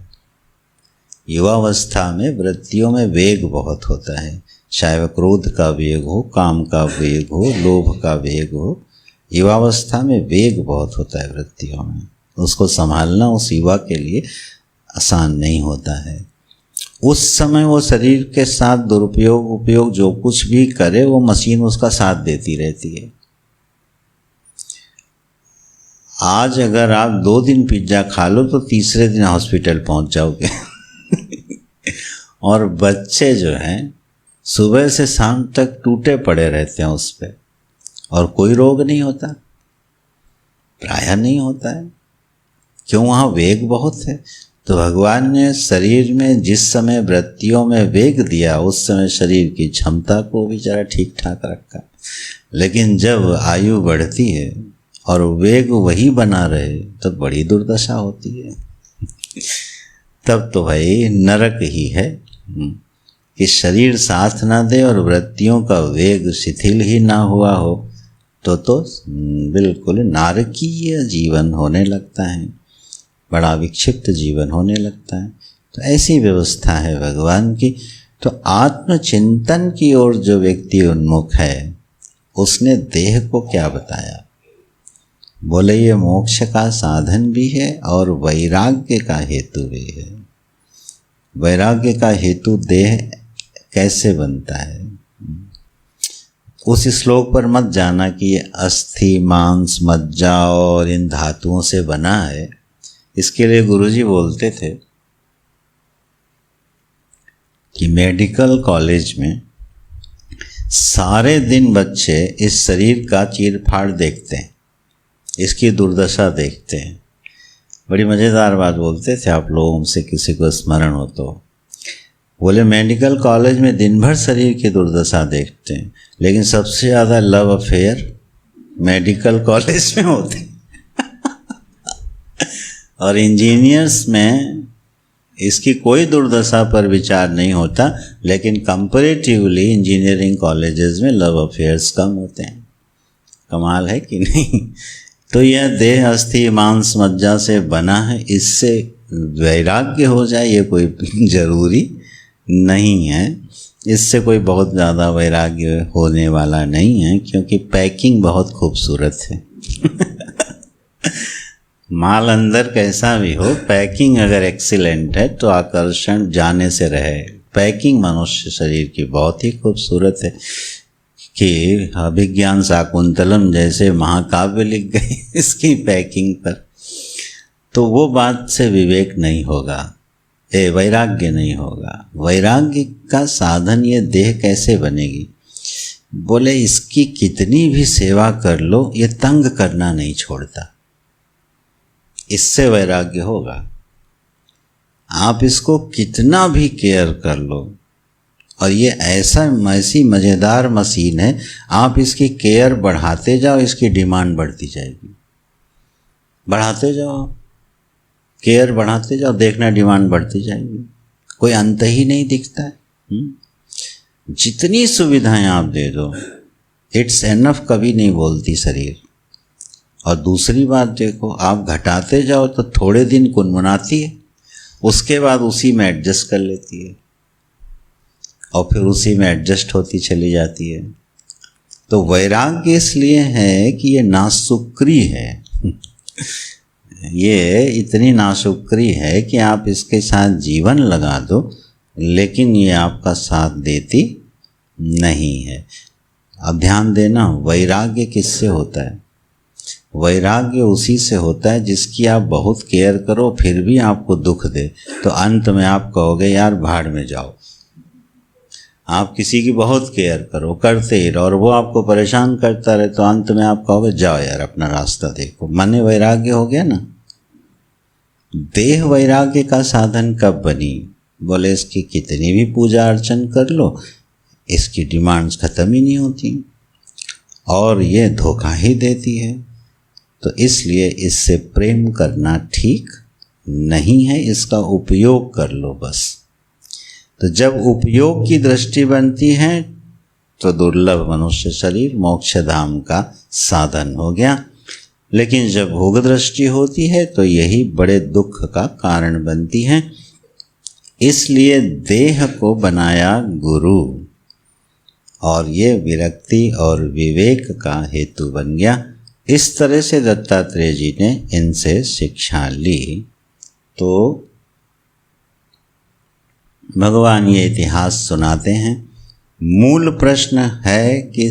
युवावस्था में वृत्तियों में वेग बहुत होता है, चाहे वह क्रोध का वेग हो, काम का वेग हो, लोभ का वेग हो। युवावस्था में वेग बहुत होता है वृत्तियों में, उसको संभालना उस युवा के लिए आसान नहीं होता है। उस समय वो शरीर के साथ दुरुपयोग उपयोग जो कुछ भी करे, वो मशीन उसका साथ देती रहती है। आज अगर आप 2 दिन पिज्ज़ा खा लो तो तीसरे दिन हॉस्पिटल पहुंच जाओगे। और बच्चे जो हैं सुबह से शाम तक टूटे पड़े रहते हैं उस पर, और कोई रोग नहीं होता, प्रायः नहीं होता है। क्यों? वहाँ वेग बहुत है। तो भगवान ने शरीर में जिस समय वृत्तियों में वेग दिया, उस समय शरीर की क्षमता को भी जरा ठीक ठाक रखा। लेकिन जब आयु बढ़ती है और वेग वही बना रहे, तो बड़ी दुर्दशा होती है। तब तो भाई नरक ही है कि शरीर साथ ना दे और वृत्तियों का वेग शिथिल ही ना हुआ हो, तो बिल्कुल नारकीय जीवन होने लगता है, बड़ा विक्षिप्त जीवन होने लगता है। तो ऐसी व्यवस्था है भगवान की। तो आत्मचिंतन की ओर जो व्यक्ति उन्मुख है, उसने देह को क्या बताया? बोले ये मोक्ष का साधन भी है और वैराग्य का हेतु भी है। वैराग्य का हेतु देह कैसे बनता है? उस श्लोक पर मत जाना कि ये अस्थि, मांस, मज्जा और इन धातुओं से बना है। इसके लिए गुरुजी बोलते थे कि मेडिकल कॉलेज में सारे दिन बच्चे इस शरीर का चीरफाड़ देखते हैं, इसकी दुर्दशा देखते हैं। बड़ी मज़ेदार बात बोलते थे, आप लोगों से किसी को स्मरण हो तो। बोले मेडिकल कॉलेज में दिन भर शरीर की दुर्दशा देखते हैं, लेकिन सबसे ज़्यादा लव अफेयर मेडिकल कॉलेज में होते हैं। और इंजीनियर्स में इसकी कोई दुर्दशा पर विचार नहीं होता, लेकिन कंपैरेटिवली इंजीनियरिंग कॉलेजेस में लव अफेयर्स कम होते हैं। कमाल है कि नहीं? तो यह देह अस्थि, मांस, मज्जा से बना है, इससे वैराग्य हो जाए ये कोई जरूरी नहीं है। इससे कोई बहुत ज़्यादा वैराग्य होने वाला नहीं है, क्योंकि पैकिंग बहुत खूबसूरत है। माल अंदर कैसा भी हो, पैकिंग अगर एक्सीलेंट है तो आकर्षण जाने से रहे। पैकिंग मनुष्य शरीर की बहुत ही खूबसूरत है कि अभिज्ञान शाकुंतलम जैसे महाकाव्य लिख गए इसकी पैकिंग पर। तो वो बात से विवेक नहीं होगा, वैराग्य नहीं होगा। वैराग्य का साधन ये देह कैसे बनेगी? बोले इसकी कितनी भी सेवा कर लो, ये तंग करना नहीं छोड़ता, इससे वैराग्य होगा। आप इसको कितना भी केयर कर लो, और ये ऐसी मज़ेदार मशीन है, आप इसकी केयर बढ़ाते जाओ, इसकी डिमांड बढ़ती जाएगी। बढ़ाते जाओ, केयर बढ़ाते जाओ, देखना डिमांड बढ़ती जाएगी, कोई अंत ही नहीं दिखता है। जितनी सुविधाएं आप दे दो, इट्स एनफ कभी नहीं बोलती शरीर। और दूसरी बात देखो, आप घटाते जाओ तो थोड़े दिन कुनमुनाती है, उसके बाद उसी में एडजस्ट कर लेती है, और फिर उसी में एडजस्ट होती चली जाती है। तो वैराग्य इसलिए है कि ये नाशुक्री है। ये इतनी नाशुक्री है कि आप इसके साथ जीवन लगा दो, लेकिन ये आपका साथ देती नहीं है। अब ध्यान देना, वैराग्य किससे होता है? वैराग्य उसी से होता है जिसकी आप बहुत केयर करो, फिर भी आपको दुख दे, तो अंत में आप कहोगे यार भाड़ में जाओ। आप किसी की बहुत केयर करो, करते ही रहो, और वो आपको परेशान करता रहे, तो अंत में आप कहोगे जाओ यार अपना रास्ता देखो। माने वैराग्य हो गया ना। देह वैराग्य का साधन कब बनी? बोले इसकी कितनी भी पूजा अर्चन कर लो, इसकी डिमांड्स खत्म ही नहीं होती, और ये धोखा ही देती है। तो इसलिए इससे प्रेम करना ठीक नहीं है, इसका उपयोग कर लो बस। तो जब उपयोग की दृष्टि बनती है तो दुर्लभ मनुष्य शरीर मोक्ष धाम का साधन हो गया, लेकिन जब भोग दृष्टि होती है तो यही बड़े दुख का कारण बनती है। इसलिए देह को बनाया गुरु, और ये विरक्ति और विवेक का हेतु बन गया। इस तरह से दत्तात्रेय जी ने इनसे शिक्षा ली। तो भगवान ये इतिहास सुनाते हैं। मूल प्रश्न है कि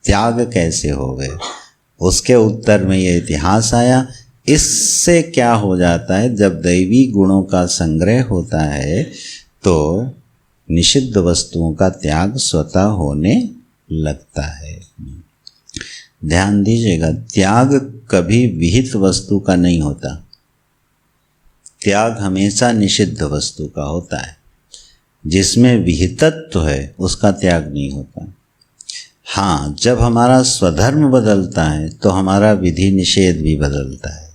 त्याग कैसे हो गए, उसके उत्तर में ये इतिहास आया। इससे क्या हो जाता है, जब दैवी गुणों का संग्रह होता है तो निषिद्ध वस्तुओं का त्याग स्वतः होने लगता है। ध्यान दीजिएगा, त्याग कभी विहित वस्तु का नहीं होता, त्याग हमेशा निषिद्ध वस्तु का होता है। जिसमें विहितत्व है उसका त्याग नहीं होता। हाँ, जब हमारा स्वधर्म बदलता है तो हमारा विधि निषेध भी बदलता है,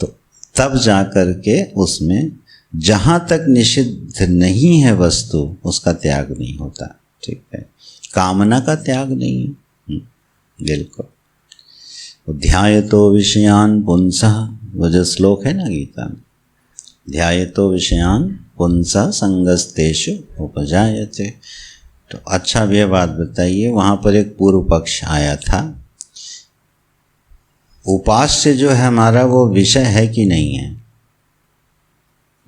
तो तब जा कर के उसमें जहाँ तक निषिद्ध नहीं है वस्तु उसका त्याग नहीं होता। ठीक है, कामना का त्याग नहीं है। बिल्कुल। ध्यायतो विषयान पुंसः, वो जो श्लोक है ना गीता में, ध्यायतो विषयान पुंसः संगस्तेषु उपजायते। तो अच्छा, ये बात बताइए, वहाँ पर एक पूर्व पक्ष आया था, उपास्य जो है हमारा वो विषय है कि नहीं है?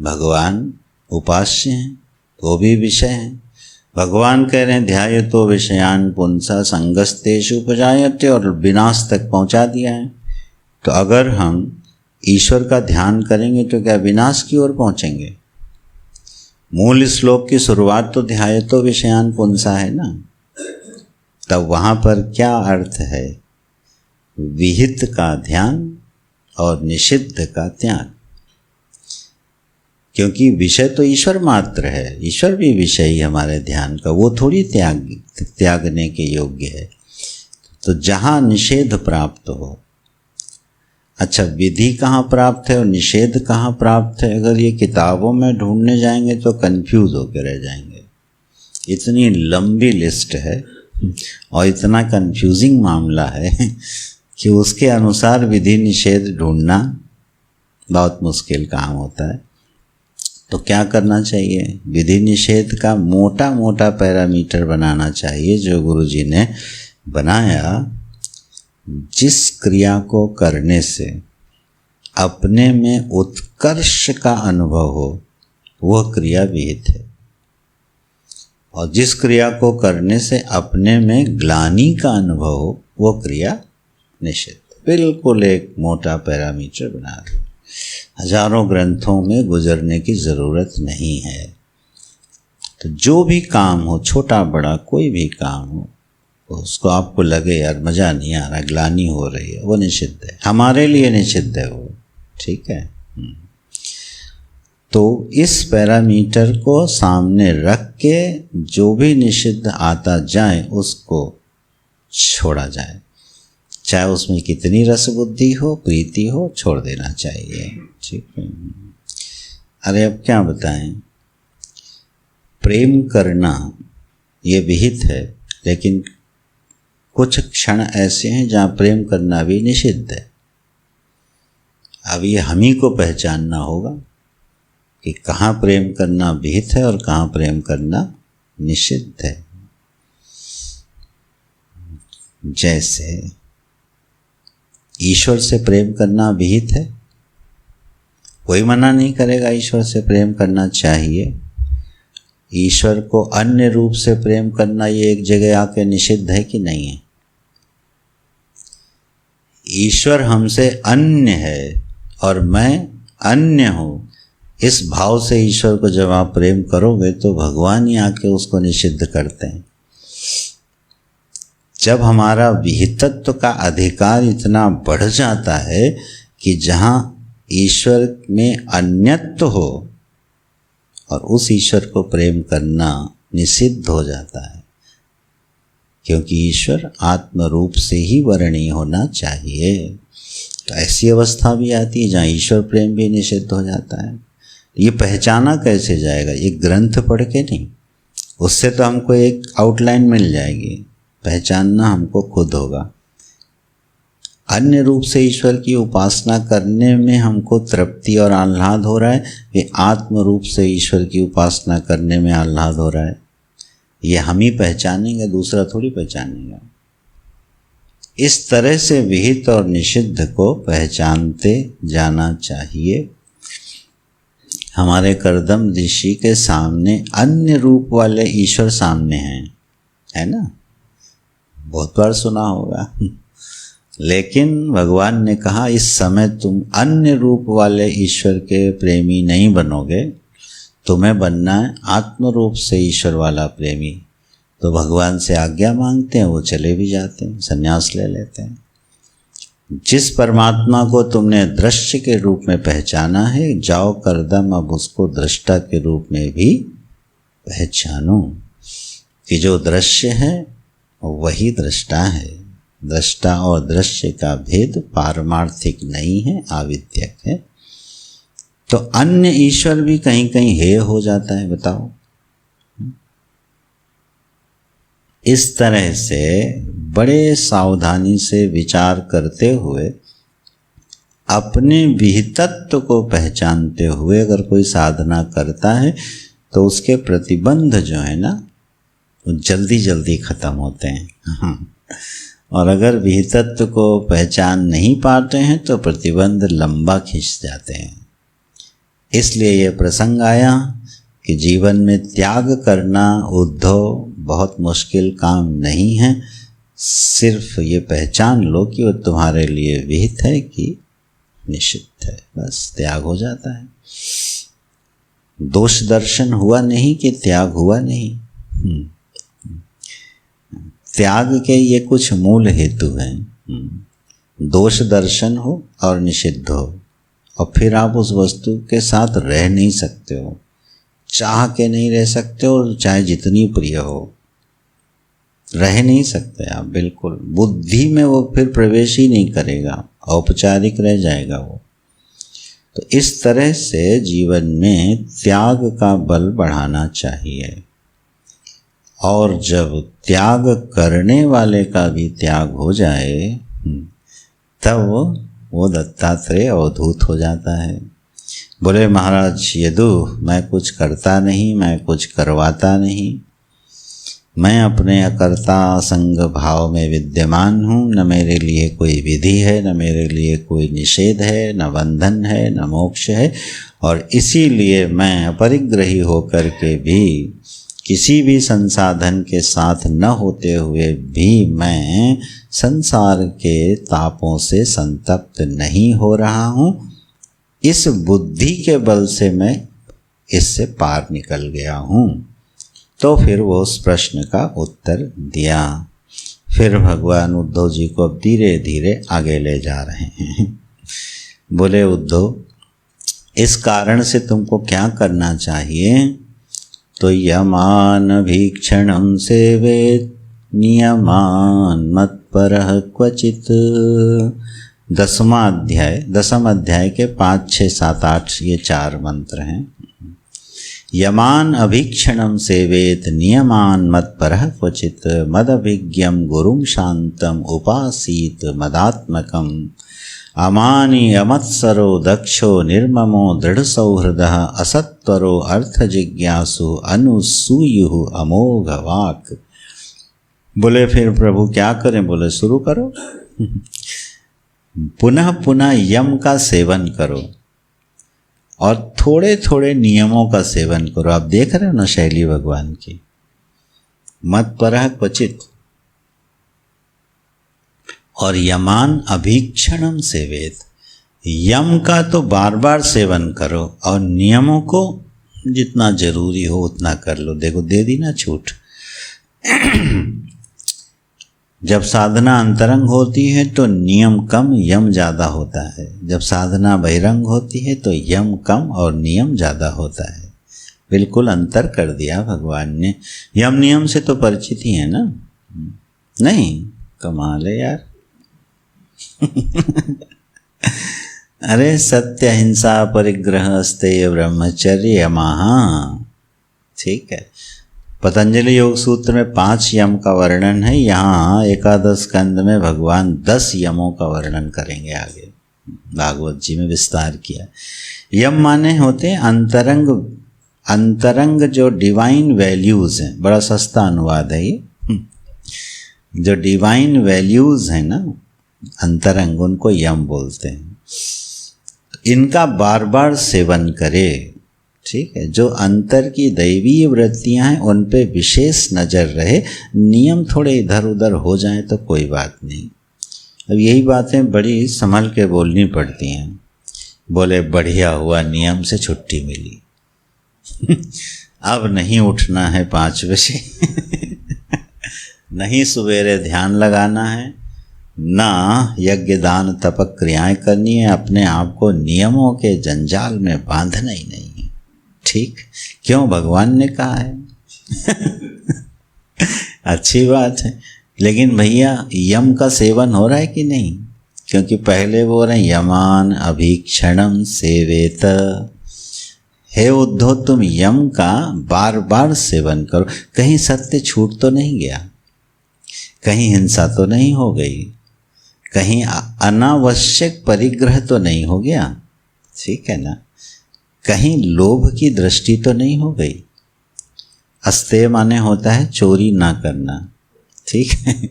भगवान उपास्य हैं, वो भी विषय हैं। भगवान कह रहे हैं ध्यायतो विषयान पुंसः संगस्तेषु उपजायते, और विनाश तक पहुंचा दिया है। तो अगर हम ईश्वर का ध्यान करेंगे तो क्या विनाश की ओर पहुंचेंगे? मूल श्लोक की शुरुआत तो ध्यायतो विषयान पुंसः है ना, तब वहाँ पर क्या अर्थ है? विहित का ध्यान और निषिद्ध का त्याग। क्योंकि विषय तो ईश्वर मात्र है, ईश्वर भी विषय ही हमारे ध्यान का, वो थोड़ी त्यागने के योग्य है। तो जहाँ निषेध प्राप्त हो, अच्छा विधि कहाँ प्राप्त है और निषेध कहाँ प्राप्त है, अगर ये किताबों में ढूंढने जाएंगे तो कंफ्यूज होकर रह जाएंगे। इतनी लंबी लिस्ट है और इतना कंफ्यूजिंग मामला है कि उसके अनुसार विधि निषेध ढूंढना बहुत मुश्किल काम होता है। तो क्या करना चाहिए? विधि निषेध का मोटा मोटा पैरामीटर बनाना चाहिए जो गुरुजी ने बनाया। जिस क्रिया को करने से अपने में उत्कर्ष का अनुभव हो वह क्रिया विहित है, और जिस क्रिया को करने से अपने में ग्लानि का अनुभव हो वह क्रिया निषिद्ध। बिल्कुल एक मोटा पैरामीटर बना दिया। हजारों ग्रंथों में गुजरने की ज़रूरत नहीं है। तो जो भी काम हो, छोटा बड़ा कोई भी काम हो, उसको आपको लगे यार मज़ा नहीं आ रहा, ग्लानि हो रही है, वो निषिद्ध है, हमारे लिए निषिद्ध है वो। ठीक है। तो इस पैरामीटर को सामने रख के जो भी निषिद्ध आता जाए उसको छोड़ा जाए, चाहे उसमें कितनी रसबुद्धि हो, प्रीति हो, छोड़ देना चाहिए। ठीक है। अरे अब क्या बताएं, प्रेम करना ये विहित है, लेकिन कुछ क्षण ऐसे हैं जहाँ प्रेम करना भी निषिद्ध है। अब ये हम ही को पहचानना होगा कि कहाँ प्रेम करना विहित है और कहाँ प्रेम करना निषिद्ध है। जैसे ईश्वर से प्रेम करना विहित है, कोई मना नहीं करेगा, ईश्वर से प्रेम करना चाहिए। ईश्वर को अन्य रूप से प्रेम करना ये एक जगह आके निषिद्ध है कि नहीं है? ईश्वर हमसे अन्य है और मैं अन्य हूँ, इस भाव से ईश्वर को जब आप प्रेम करोगे तो भगवान ही आके उसको निषिद्ध करते हैं। जब हमारा विहितत्व का अधिकार इतना बढ़ जाता है कि जहाँ ईश्वर में अन्यत्व हो और उस ईश्वर को प्रेम करना निषिद्ध हो जाता है, क्योंकि ईश्वर आत्म रूप से ही वर्णीय होना चाहिए। तो ऐसी अवस्था भी आती है जहाँ ईश्वर प्रेम भी निषिद्ध हो जाता है। ये पहचाना कैसे जाएगा? ये ग्रंथ पढ़ के नहीं, उससे तो हमको एक आउटलाइन मिल जाएगी, पहचानना हमको खुद होगा। अन्य रूप से ईश्वर की उपासना करने में हमको तृप्ति और आह्लाद हो रहा है, ये आत्म रूप से ईश्वर की उपासना करने में आह्लाद हो रहा है। ये हम ही पहचानेंगे, दूसरा थोड़ी पहचानेगा। इस तरह से विहित और निषिद्ध को पहचानते जाना चाहिए। हमारे करदम ऋषि के सामने अन्य रूप वाले ईश्वर सामने हैं, है ना, बहुत बार सुना होगा। लेकिन भगवान ने कहा इस समय तुम अन्य रूप वाले ईश्वर के प्रेमी नहीं बनोगे, तुम्हें बनना है आत्म रूप से ईश्वर वाला प्रेमी। तो भगवान से आज्ञा मांगते हैं, वो चले भी जाते हैं, संन्यास ले लेते हैं। जिस परमात्मा को तुमने दृश्य के रूप में पहचाना है, जाओ करदम अब उसको दृष्टा के रूप में भी पहचानो कि जो दृश्य है वही दृष्टा है। दृष्टा और दृश्य का भेद पारमार्थिक नहीं है, आविद्यक है। तो अन्य ईश्वर भी कहीं कहीं हेय हो जाता है, बताओ। इस तरह से बड़े सावधानी से विचार करते हुए, अपने विहितत्व को पहचानते हुए अगर कोई साधना करता है तो उसके प्रतिबंध जो है ना वो जल्दी जल्दी खत्म होते हैं। और अगर विहितत्व को पहचान नहीं पाते हैं तो प्रतिबंध लंबा खींच जाते हैं। इसलिए ये प्रसंग आया कि जीवन में त्याग करना उद्धव बहुत मुश्किल काम नहीं है। सिर्फ ये पहचान लो कि वो तुम्हारे लिए विहित है कि निषिद्ध है, बस त्याग हो जाता है। दोष दर्शन हुआ नहीं कि त्याग हुआ नहीं। त्याग के ये कुछ मूल हेतु हैं। दोष दर्शन हो और निषिद्ध हो, और फिर आप उस वस्तु के साथ रह नहीं सकते हो, चाह के नहीं रह सकते हो, चाहे जितनी प्रिय हो, रह नहीं सकते आप बिल्कुल। बुद्धि में वो फिर प्रवेश ही नहीं करेगा, औपचारिक रह जाएगा वो। तो इस तरह से जीवन में त्याग का बल बढ़ाना चाहिए। और जब त्याग करने वाले का भी त्याग हो जाए तब वो दत्तात्रेय अवधूत हो जाता है। बोले महाराज यदु, मैं कुछ करता नहीं, मैं कुछ करवाता नहीं, मैं अपने अकर्ता संग भाव में विद्यमान हूँ। न मेरे लिए कोई विधि है, न मेरे लिए कोई निषेध है, न बंधन है, न मोक्ष है। और इसीलिए मैं अपरिग्रही होकर के भी, किसी भी संसाधन के साथ न होते हुए भी मैं संसार के तापों से संतप्त नहीं हो रहा हूँ। इस बुद्धि के बल से मैं इससे पार निकल गया हूँ। तो फिर वो उस प्रश्न का उत्तर दिया। फिर भगवान उद्धव जी को अब धीरे धीरे आगे ले जा रहे हैं। बोले उद्धव, इस कारण से तुमको क्या करना चाहिए? तो यमान भीक्षणं सेवेत नियमान मत्परः क्वचित। दसम अध्याय के 5, 6, 7, 8 ये 4 मंत्र हैं। यमान अभीक्षणं सेवेत नियमान मत्परः क्वचित, मदभिज्ञं गुरुं शांतं उपासीत मदात्मकम्, अमानी अमत्सरो दक्षो निर्ममो दृढ़ सौहृदः, असत्वरो अर्थ जिज्ञासु अनुसूयु अमोघ वाक्। बोले फिर प्रभु क्या करें? बोले शुरू करो। पुनः पुनः यम का सेवन करो और थोड़े थोड़े नियमों का सेवन करो। आप देख रहे हो ना शैली भगवान की, मत्परः क्वचित और यमान अभीक्षणम सेवेत। यम का तो बार बार सेवन करो और नियमों को जितना जरूरी हो उतना कर लो। देखो दे दी ना छूट। जब साधना अंतरंग होती है तो नियम कम यम ज़्यादा होता है। जब साधना बहिरंग होती है तो यम कम और नियम ज़्यादा होता है। बिल्कुल अंतर कर दिया भगवान ने। यम नियम से तो परिचित ही है ना? नहीं, कमाल है यार। अरे सत्य, अहिंसा, परिग्रह, स्तेय, ब्रह्मचर्य, यमहा। ठीक है, पतंजलि योग सूत्र में 5 यम का वर्णन है। यहाँ एकादश स्कंद में भगवान 10 यमों का वर्णन करेंगे आगे। भागवत जी में विस्तार किया। यम माने होते अंतरंग अंतरंग जो डिवाइन वैल्यूज़ हैं, बड़ा सस्ता अनुवाद है ये, जो डिवाइन वैल्यूज़ हैं ना अंतरंग, उनको यम बोलते हैं। इनका बार बार सेवन करे, ठीक है। जो अंतर की दैवीय वृत्तियां हैं उन पे विशेष नज़र रहे, नियम थोड़े इधर उधर हो जाएं तो कोई बात नहीं। अब यही बातें बड़ी संभल के बोलनी पड़ती हैं। बोले बढ़िया हुआ नियम से छुट्टी मिली अब नहीं उठना है 5 बजे नहीं सवेरे ध्यान लगाना है, ना यज्ञ दान तपक क्रियाएं करनी है, अपने आप को नियमों के जंजाल में बांधना ही नहीं है, ठीक। क्यों, भगवान ने कहा है अच्छी बात है। लेकिन भैया यम का सेवन हो रहा है कि नहीं? क्योंकि पहले बोल रहे हैं यमान अभीक्षणम सेवेत। हे उद्धव, तुम यम का बार बार सेवन करो। कहीं सत्य छूट तो नहीं गया, कहीं हिंसा तो नहीं हो गई, कहीं अनावश्यक परिग्रह तो नहीं हो गया, ठीक है ना, कहीं लोभ की दृष्टि तो नहीं हो गई। अस्तेय माने होता है चोरी ना करना, ठीक है।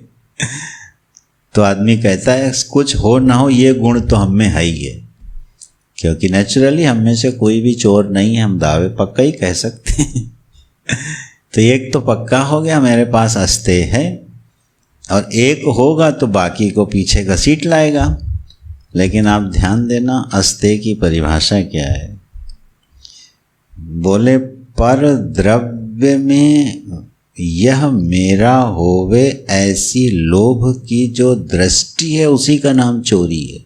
तो आदमी कहता है कुछ हो ना हो ये गुण तो हम में है ही है, क्योंकि नेचुरली हम में से कोई भी चोर नहीं है, हम दावे पक्का ही कह सकते हैं तो एक तो पक्का हो गया मेरे पास अस्तेय है, और एक होगा तो बाकी को पीछे घसीट लाएगा। लेकिन आप ध्यान देना अस्तेय की परिभाषा क्या है। बोले पर द्रव्य में यह मेरा होवे ऐसी लोभ की जो दृष्टि है, उसी का नाम चोरी है।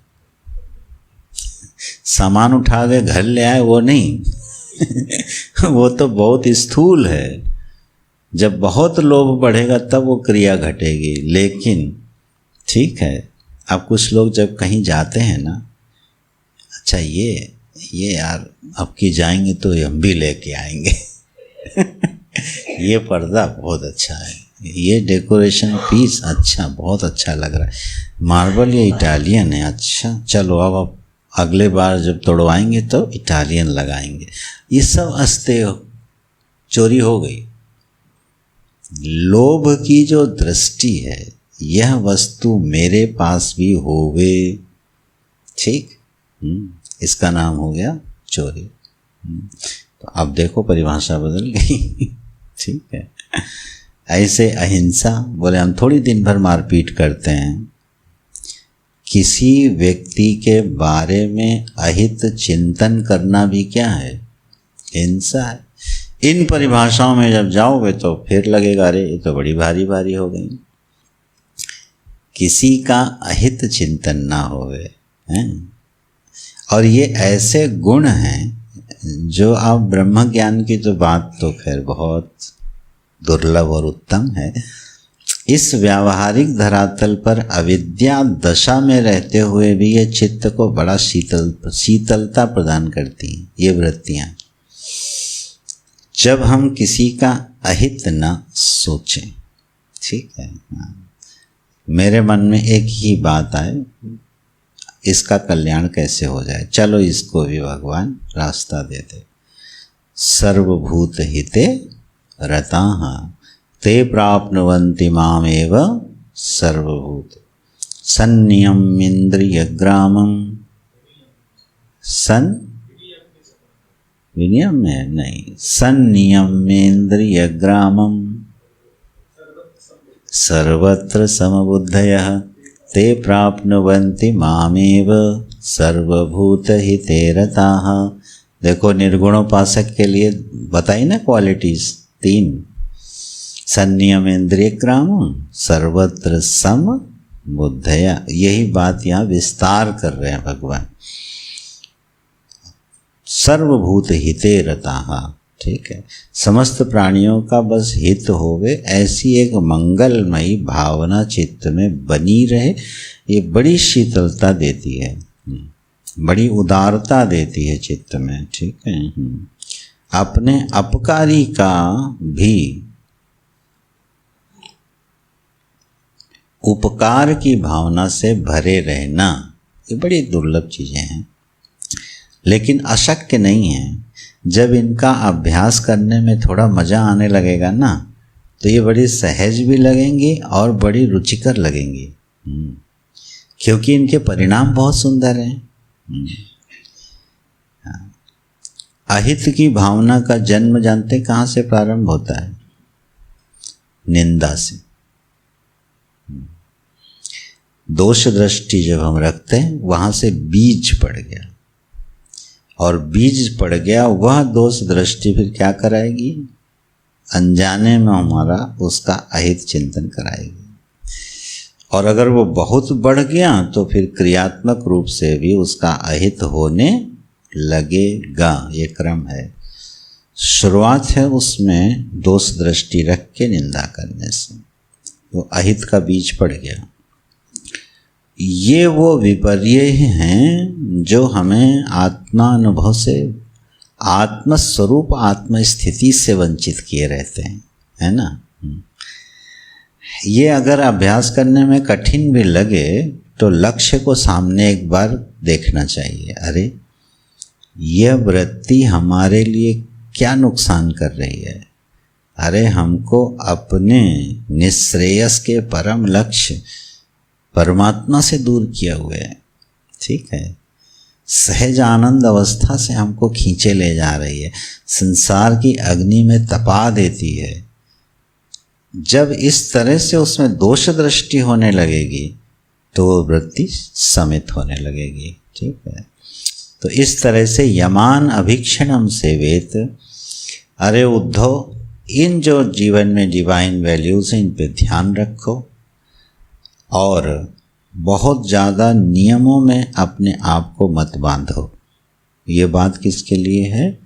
सामान उठा के घर ले आए वो नहीं वो तो बहुत स्थूल है। जब बहुत लोभ बढ़ेगा तब वो क्रिया घटेगी। लेकिन ठीक है, अब कुछ लोग जब कहीं जाते हैं ना, अच्छा ये यार अब की जाएंगे तो हम भी लेके आएंगे ये पर्दा बहुत अच्छा है, ये डेकोरेशन पीस अच्छा, बहुत अच्छा लग रहा है, मार्बल ये इटालियन है, अच्छा चलो अब अगले बार जब तोड़वाएंगे तो इटालियन लगाएंगे। ये सब अस्तेय चोरी हो गई। लोभ की जो दृष्टि है, यह वस्तु मेरे पास भी होवे, ठीक, इसका नाम हो गया चोरी। तो अब देखो परिभाषा बदल गई ठीक है। ऐसे अहिंसा, बोले हम थोड़ी दिन भर मारपीट करते हैं, किसी व्यक्ति के बारे में अहित चिंतन करना भी क्या है, हिंसा है। इन परिभाषाओं में जब जाओगे तो फिर लगेगा अरे ये तो बड़ी भारी भारी हो गई। किसी का अहित चिंतन ना होवे, हैं, और ये ऐसे गुण हैं जो आप ब्रह्म ज्ञान की तो बात तो खैर बहुत दुर्लभ और उत्तम है। इस व्यावहारिक धरातल पर अविद्या दशा में रहते हुए भी ये चित्त को बड़ा शीतलता प्रदान करती हैं ये वृत्तियाँ। जब हम किसी का अहित न सोचें, ठीक है, मेरे मन में एक ही बात आए, इसका कल्याण कैसे हो जाए, चलो इसको भी भगवान रास्ता दे दे। सर्वभूत हिते रताः ते प्राप्नुवन्ति मामेव सर्वभूत सन्नियम्येन्द्रियग्रामं विनियम में नहीं, सन्नियम्येन्द्रियग्रामं सर्वत्र समबुद्धयः ते प्राप्नुवन्ति मामेव सर्वभूतहिते रताः। देखो निर्गुणोपासक के लिए बताई ना क्वालिटीज 3, संनियमेन्द्रियग्रामं सर्वत्र समबुद्धया। यही बात यहाँ विस्तार कर रहे हैं भगवान। सर्वभूत हिते रताः, ठीक है, समस्त प्राणियों का बस हित होवे, ऐसी एक मंगलमयी भावना चित्त में बनी रहे। ये बड़ी शीतलता देती है, बड़ी उदारता देती है चित्त में, ठीक है। अपने अपकारी का भी उपकार की भावना से भरे रहना, ये बड़ी दुर्लभ चीज़ें हैं, लेकिन अशक्य नहीं है। जब इनका अभ्यास करने में थोड़ा मज़ा आने लगेगा ना, तो ये बड़ी सहज भी लगेंगी और बड़ी रुचिकर लगेंगी, क्योंकि इनके परिणाम बहुत सुंदर हैं। अहित की भावना का जन्म जानते कहाँ से प्रारंभ होता है? निंदा से। दोष दृष्टि जब हम रखते हैं वहाँ से बीज पड़ गया, और बीज पड़ गया, वह दोष दृष्टि फिर क्या कराएगी? अनजाने में हमारा उसका अहित चिंतन कराएगी। और अगर वो बहुत बढ़ गया तो फिर क्रियात्मक रूप से भी उसका अहित होने लगेगा। ये क्रम है। शुरुआत है उसमें दोष दृष्टि रख के निंदा करने से, वो अहित का बीज पड़ गया। ये वो विपर्य हैं जो हमें आत्मानुभव से, आत्मस्वरूप आत्मस्थिति से वंचित किए रहते हैं, है ना। ये अगर अभ्यास करने में कठिन भी लगे तो लक्ष्य को सामने एक बार देखना चाहिए। अरे यह वृत्ति हमारे लिए क्या नुकसान कर रही है? अरे हमको अपने निश्रेयस के परम लक्ष्य परमात्मा से दूर किया हुआ है, ठीक है। सहज आनंद अवस्था से हमको खींचे ले जा रही है, संसार की अग्नि में तपा देती है। जब इस तरह से उसमें दोष दृष्टि होने लगेगी तो वो वृत्ति समित होने लगेगी, ठीक है। तो इस तरह से यमान अभीक्षणम सेवेत। अरे उद्धव, इन जो जीवन में डिवाइन वैल्यूज़ हैं इन पे ध्यान रखो, और बहुत ज़्यादा नियमों में अपने आप को मत बांधो। ये बात किसके लिए है?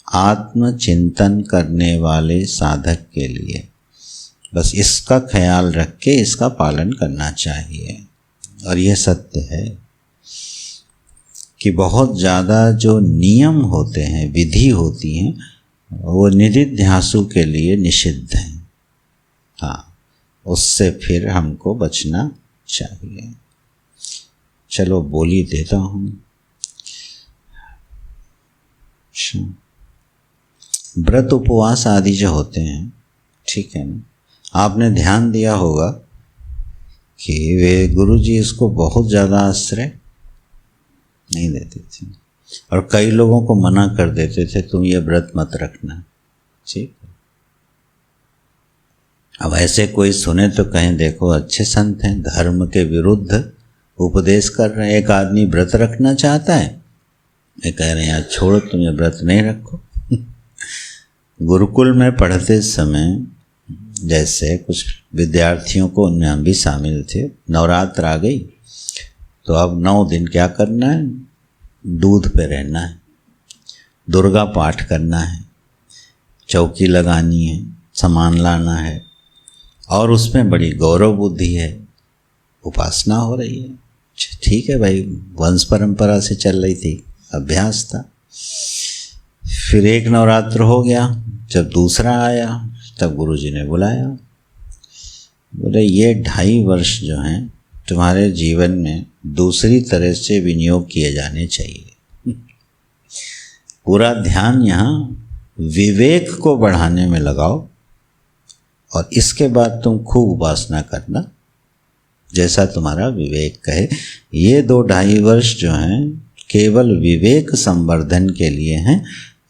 आत्मचिंतन करने वाले साधक के लिए। बस इसका ख्याल रख के इसका पालन करना चाहिए। और यह सत्य है कि बहुत ज़्यादा जो नियम होते हैं, विधि होती हैं, वो निधिध्यासु के लिए निषिद्ध हैं। हाँ, उससे फिर हमको बचना चाहिए। चलो बोली देता हूँ। व्रत उपवास आदि जो होते हैं, ठीक है ना, आपने ध्यान दिया होगा कि वे गुरुजी इसको बहुत ज़्यादा आश्रय नहीं देते थे, और कई लोगों को मना कर देते थे, तुम ये व्रत मत रखना, ठीक है। अब ऐसे कोई सुने तो कहें देखो अच्छे संत हैं, धर्म के विरुद्ध उपदेश कर रहे हैं। एक आदमी व्रत रखना चाहता है, ये कह रहे हैं यार छोड़ो, तुम ये व्रत नहीं रखो। गुरुकुल में पढ़ते समय जैसे कुछ विद्यार्थियों को, उनमें हम भी शामिल थे, नवरात्र आ गई तो अब 9 दिन क्या करना है? दूध पे रहना है, दुर्गा पाठ करना है, चौकी लगानी है, सामान लाना है, और उसमें बड़ी गौरव बुद्धि है, उपासना हो रही है। ठीक है भाई, वंश परंपरा से चल रही थी, अभ्यास था। फिर एक नवरात्र हो गया, जब दूसरा आया तब गुरुजी ने बुलाया, बोले ये 2.5 वर्ष जो हैं तुम्हारे जीवन में दूसरी तरह से विनियोग किए जाने चाहिए। पूरा ध्यान यहाँ विवेक को बढ़ाने में लगाओ, और इसके बाद तुम खूब उपासना करना जैसा तुम्हारा विवेक कहे। ये 2-2.5 वर्ष जो हैं केवल विवेक संवर्धन के लिए हैं।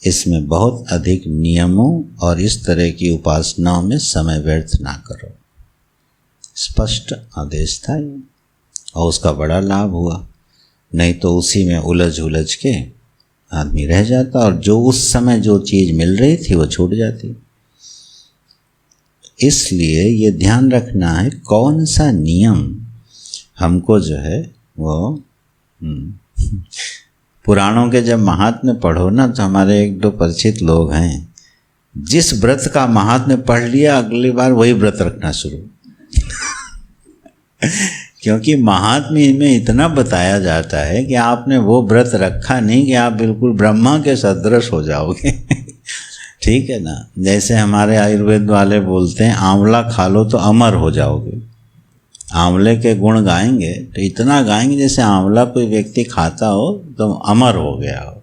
इसमें बहुत अधिक नियमों और इस तरह की उपासनाओं में समय व्यर्थ ना करो। स्पष्ट आदेश था ये, और उसका बड़ा लाभ हुआ। नहीं तो उसी में उलझ के आदमी रह जाता, और जो उस समय जो चीज़ मिल रही थी वो छूट जाती। इसलिए ये ध्यान रखना है कौन सा नियम हमको जो है वो पुराणों के जब महात्म्य पढ़ो ना, तो हमारे 1-2 परिचित लोग हैं, जिस व्रत का महात्म्य पढ़ लिया अगली बार वही व्रत रखना शुरू। क्योंकि महात्म्य में इतना बताया जाता है कि आपने वो व्रत रखा नहीं कि आप बिल्कुल ब्रह्मा के सदृश हो जाओगे। ठीक है ना। जैसे हमारे आयुर्वेद वाले बोलते हैं आंवला खा लो तो अमर हो जाओगे। आंवले के गुण गाएंगे तो इतना गाएंगे जैसे आंवला कोई व्यक्ति खाता हो तो अमर हो गया हो।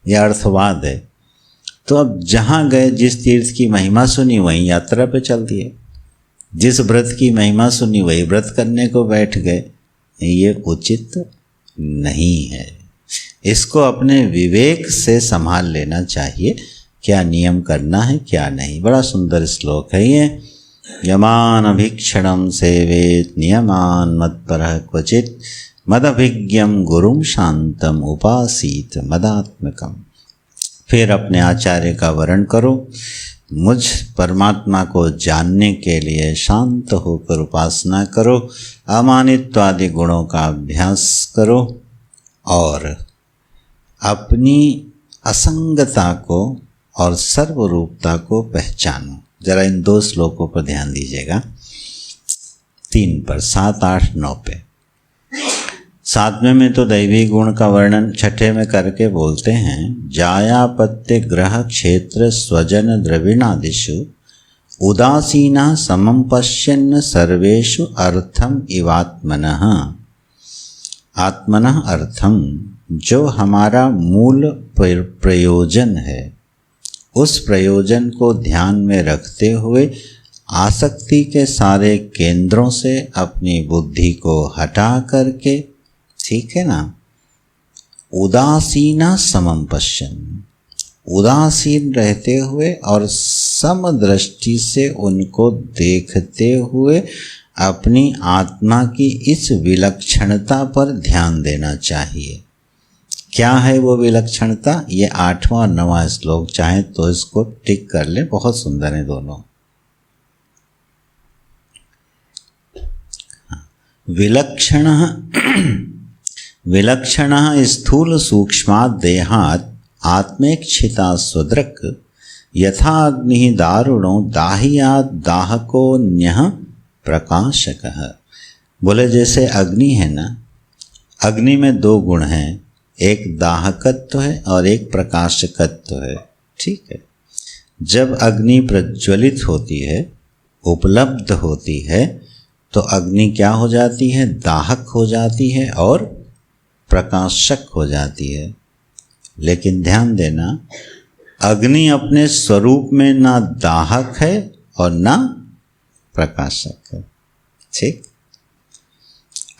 यह अर्थवाद है। तो अब जहाँ गए, जिस तीर्थ की महिमा सुनी वहीं यात्रा पे चल दिए, जिस व्रत की महिमा सुनी वही व्रत करने को बैठ गए। ये उचित नहीं है। इसको अपने विवेक से संभाल लेना चाहिए, क्या नियम करना है क्या नहीं। बड़ा सुंदर श्लोक है ये। यमान अभीक्षणम सेवेत नियमान मत्परः क्वचित मदभिज्ञम गुरुम शांतम उपासीत मदात्मकम। फिर अपने आचार्य का वर्ण करो, मुझ परमात्मा को जानने के लिए शांत होकर उपासना करो, अमानित्वादि गुणों का अभ्यास करो और अपनी असंगता को और सर्वरूपता को पहचानो। जरा इन 2 श्लोकों पर ध्यान दीजिएगा, 3 पर, 7, 8, 9 पे। 7वें में तो दैवी गुण का वर्णन 6ठे में करके बोलते हैं, जायापत्य ग्रह क्षेत्र स्वजन द्रविणादिषु उदासीना समं पश्यन् सर्वेषु अर्थम इवात्मनः। आत्मनः अर्थम, जो हमारा मूल प्रयोजन है, उस प्रयोजन को ध्यान में रखते हुए आसक्ति के सारे केंद्रों से अपनी बुद्धि को हटा करके, ठीक है ना, उदासीना समं पश्यन्, उदासीन रहते हुए और समदृष्टि से उनको देखते हुए अपनी आत्मा की इस विलक्षणता पर ध्यान देना चाहिए। क्या है वो विलक्षणता? ये 8वां और 9वां श्लोक, चाहे तो इसको टिक कर ले, बहुत सुंदर है दोनों। विलक्षणः स्थूल सूक्ष्मात् देहात् आत्मेक्षिता स्वदृक् यथा अग्निः दारुणो दाह्यात् दाहकोऽन्यः प्रकाशकः। बोले जैसे अग्नि है ना, अग्नि में 2 गुण हैं, एक दाहकत्व है और एक प्रकाशकत्व है, ठीक है। जब अग्नि प्रज्वलित होती है, उपलब्ध होती है, तो अग्नि क्या हो जाती है? दाहक हो जाती है और प्रकाशक हो जाती है। लेकिन ध्यान देना, अग्नि अपने स्वरूप में ना दाहक है और ना प्रकाशक है, ठीक।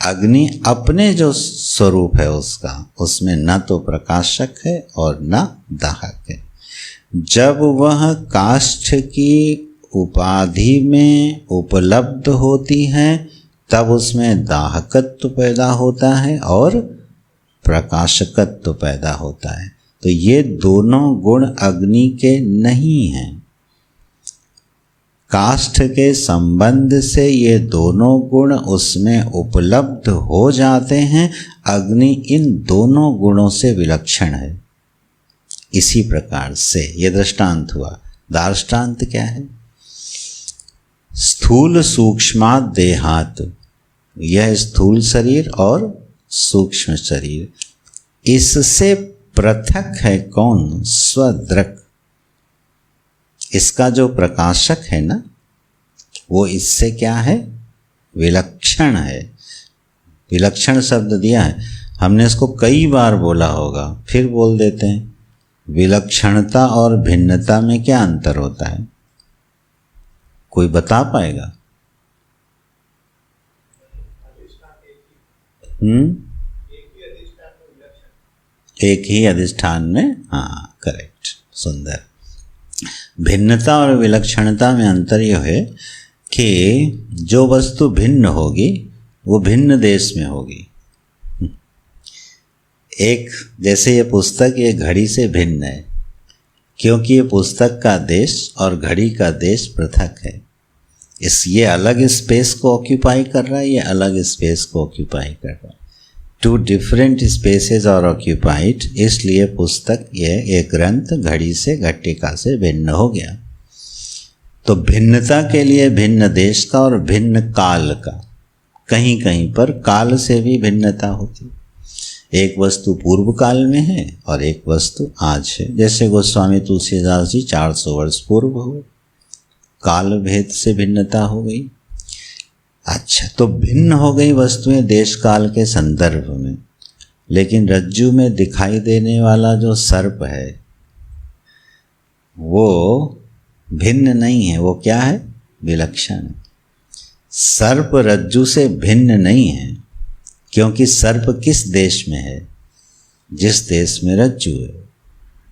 अग्नि अपने जो स्वरूप है उसका, उसमें न तो प्रकाशक है और न दाहक है। जब वह काष्ठ की उपाधि में उपलब्ध होती है तब उसमें दाहकत्व पैदा होता है और प्रकाशकत्व पैदा होता है। तो ये दोनों गुण अग्नि के नहीं हैं। काष्ठ के संबंध से ये दोनों गुण उसमें उपलब्ध हो जाते हैं। अग्नि इन दोनों गुणों से विलक्षण है। इसी प्रकार से ये दृष्टांत हुआ। दार्ष्टान्त क्या है? स्थूल सूक्ष्मात् देहात्, यह स्थूल शरीर और सूक्ष्म शरीर, इससे पृथक है कौन? स्वदृक्। इसका जो प्रकाशक है ना, वो इससे क्या है? विलक्षण है। विलक्षण शब्द दिया है, हमने इसको कई बार बोला होगा, फिर बोल देते हैं। विलक्षणता और भिन्नता में क्या अंतर होता है? कोई बता पाएगा? एक ही अधिष्ठान में, हाँ करेक्ट, सुंदर। भिन्नता और विलक्षणता में अंतर यह है कि जो वस्तु भिन्न होगी वो भिन्न देश में होगी। एक जैसे ये पुस्तक ये घड़ी से भिन्न है, क्योंकि ये पुस्तक का देश और घड़ी का देश पृथक है। ये अलग स्पेस को ऑक्यूपाई कर रहा है, ये अलग स्पेस को ऑक्यूपाई कर रहा है। 2 डिफरेंट स्पेसेस आर ऑक्यूपाइड, इसलिए पुस्तक ये एक ग्रंथ घड़ी से घटिका से भिन्न हो गया। तो भिन्नता के लिए भिन्न देश का और भिन्न काल का, कहीं कहीं पर काल से भी भिन्नता होती। एक वस्तु पूर्व काल में है और एक वस्तु आज है। जैसे गोस्वामी तुलसीदास जी 400 वर्ष पूर्व हुए, काल भेद से भिन्नता हो गई। अच्छा, तो भिन्न हो गई वस्तुएं देश काल के संदर्भ में, लेकिन रज्जु में दिखाई देने वाला जो सर्प है वो भिन्न नहीं है, वो क्या है? विलक्षण है। सर्प रज्जु से भिन्न नहीं है, क्योंकि सर्प किस देश में है? जिस देश में रज्जु है।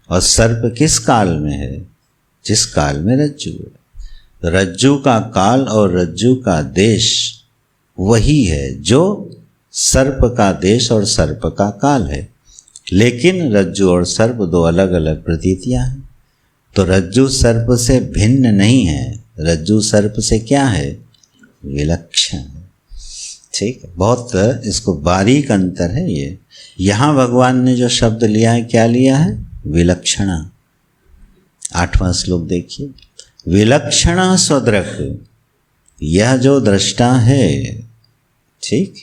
और सर्प किस काल में है? जिस काल में रज्जु है। रज्जु का काल और रज्जु का देश वही है जो सर्प का देश और सर्प का काल है। लेकिन रज्जु और सर्प दो अलग अलग प्रतीतियां हैं। तो रज्जु सर्प से भिन्न नहीं है, रज्जु सर्प से क्या है? विलक्षण है। ठीक है, बहुत इसको बारीक अंतर है ये। यहाँ भगवान ने जो शब्द लिया है, क्या लिया है? विलक्षणा। 8वां श्लोक देखिए, विलक्षणा स्वदृक्। यह जो दृष्टा है, ठीक,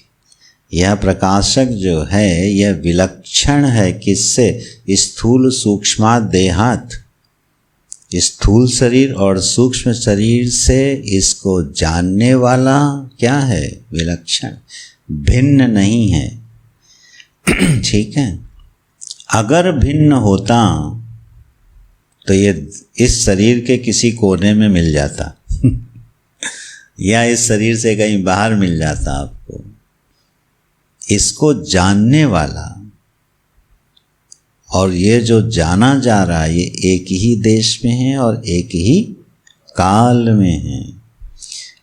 यह प्रकाशक जो है, यह विलक्षण है। किससे? स्थूल सूक्ष्मात् देहात्। स्थूल शरीर और सूक्ष्म शरीर से इसको जानने वाला क्या है? विलक्षण, भिन्न नहीं है। ठीक है, अगर भिन्न होता तो ये इस शरीर के किसी कोने में मिल जाता या इस शरीर से कहीं बाहर मिल जाता आपको। इसको जानने वाला और ये जो जाना जा रहा है, ये एक ही देश में है और एक ही काल में है।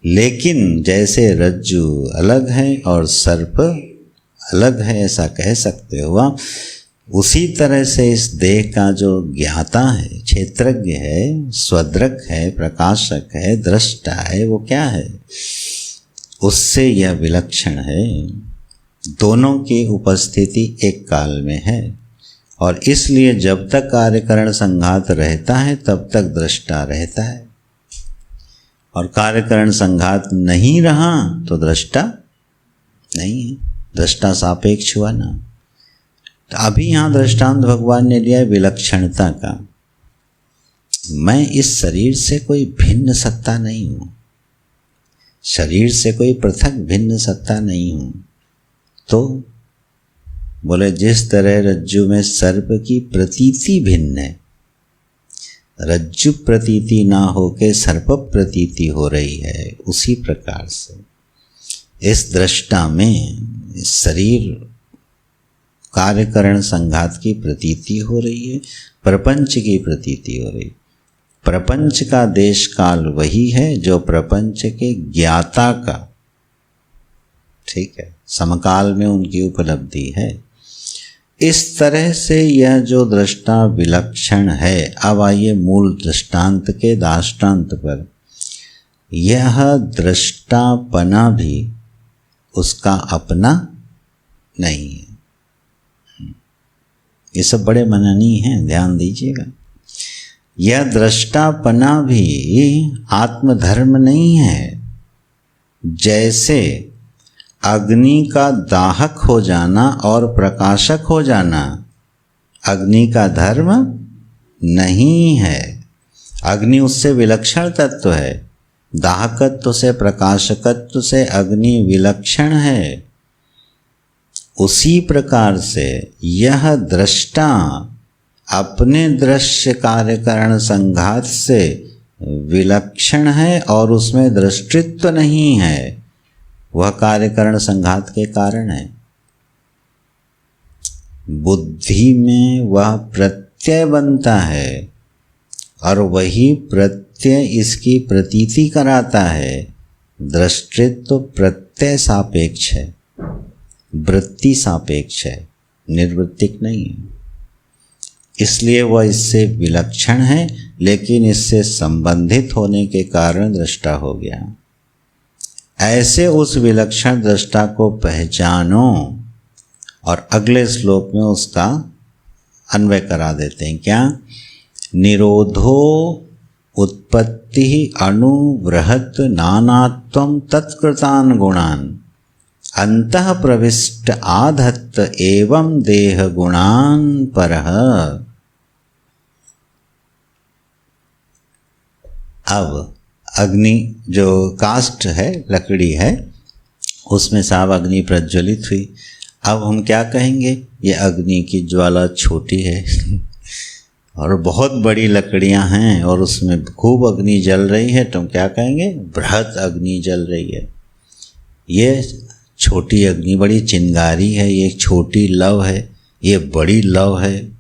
लेकिन जैसे रज्जु अलग है और सर्प अलग है, ऐसा कह सकते हो आप, उसी तरह से इस देह का जो ज्ञाता है, क्षेत्रज्ञ है, स्वदृक् है, प्रकाशक है, दृष्टा है, वो क्या है? उससे यह विलक्षण है। दोनों की उपस्थिति एक काल में है और इसलिए जब तक कार्यकरण संघात रहता है तब तक दृष्टा रहता है, और कार्यकरण संघात नहीं रहा तो दृष्टा नहीं है। दृष्टा सापेक्ष हुआ ना। तो अभी यहाँ दृष्टांत भगवान ने लिया है विलक्षणता का। मैं इस शरीर से कोई भिन्न सत्ता नहीं हूँ, शरीर से कोई पृथक भिन्न सत्ता नहीं हूँ। तो बोले जिस तरह रज्जु में सर्प की प्रतीति भिन्न है, रज्जु प्रतीति ना होके सर्प प्रतीति हो रही है, उसी प्रकार से इस दृष्टा में इस शरीर कार्यकरण संघात की प्रतीति हो रही है, प्रपंच की प्रतीति हो रही। प्रपंच का देश काल वही है जो प्रपंच के ज्ञाता का, ठीक है, समकाल में उनकी उपलब्धि है। इस तरह से यह जो दृष्टा विलक्षण है। अब आइए मूल दृष्टांत के दाष्टांत पर। यह दृष्टापना भी उसका अपना नहीं है। ये सब बड़े मननीय हैं, ध्यान दीजिएगा। यह दृष्टापना भी आत्मधर्म नहीं है। जैसे अग्नि का दाहक हो जाना और प्रकाशक हो जाना अग्नि का धर्म नहीं है। अग्नि उससे विलक्षण तत्व है, दाहकत्व से, प्रकाशकत्व से अग्नि विलक्षण है। उसी प्रकार से यह दृष्टा अपने दृश्य कार्यकरण संघात से विलक्षण है और उसमें दृष्टित्व नहीं है, वह कार्यकरण संघात के कारण है। बुद्धि में वह प्रत्यय बनता है और वही प्रत्यय इसकी प्रतीति कराता है। दृष्टित्व प्रत्यय सापेक्ष है, वृत्ति सापेक्ष है, निर्वृत्तिक नहीं है। इसलिए वह इससे विलक्षण है, लेकिन इससे संबंधित होने के कारण दृष्टा हो गया। ऐसे उस विलक्षण दृष्टा को पहचानो और अगले श्लोक में उसका अन्वय करा देते हैं। क्या? निरोधो उत्पत्ति अणुवृहत नानात्वं तत्कृतान् गुणान् अंतः प्रविष्ट आधत्त एवं देह गुणान् परः। अब अग्नि जो काष्ठ है, लकड़ी है, उसमें साब अग्नि प्रज्वलित हुई। अब हम क्या कहेंगे? ये अग्नि की ज्वाला छोटी है और बहुत बड़ी लकड़ियां हैं और उसमें खूब अग्नि जल रही है, तो हम क्या कहेंगे? बृहत अग्नि जल रही है। ये छोटी अग्नि बड़ी चिंगारी है, ये छोटी लव है, ये बड़ी लव है,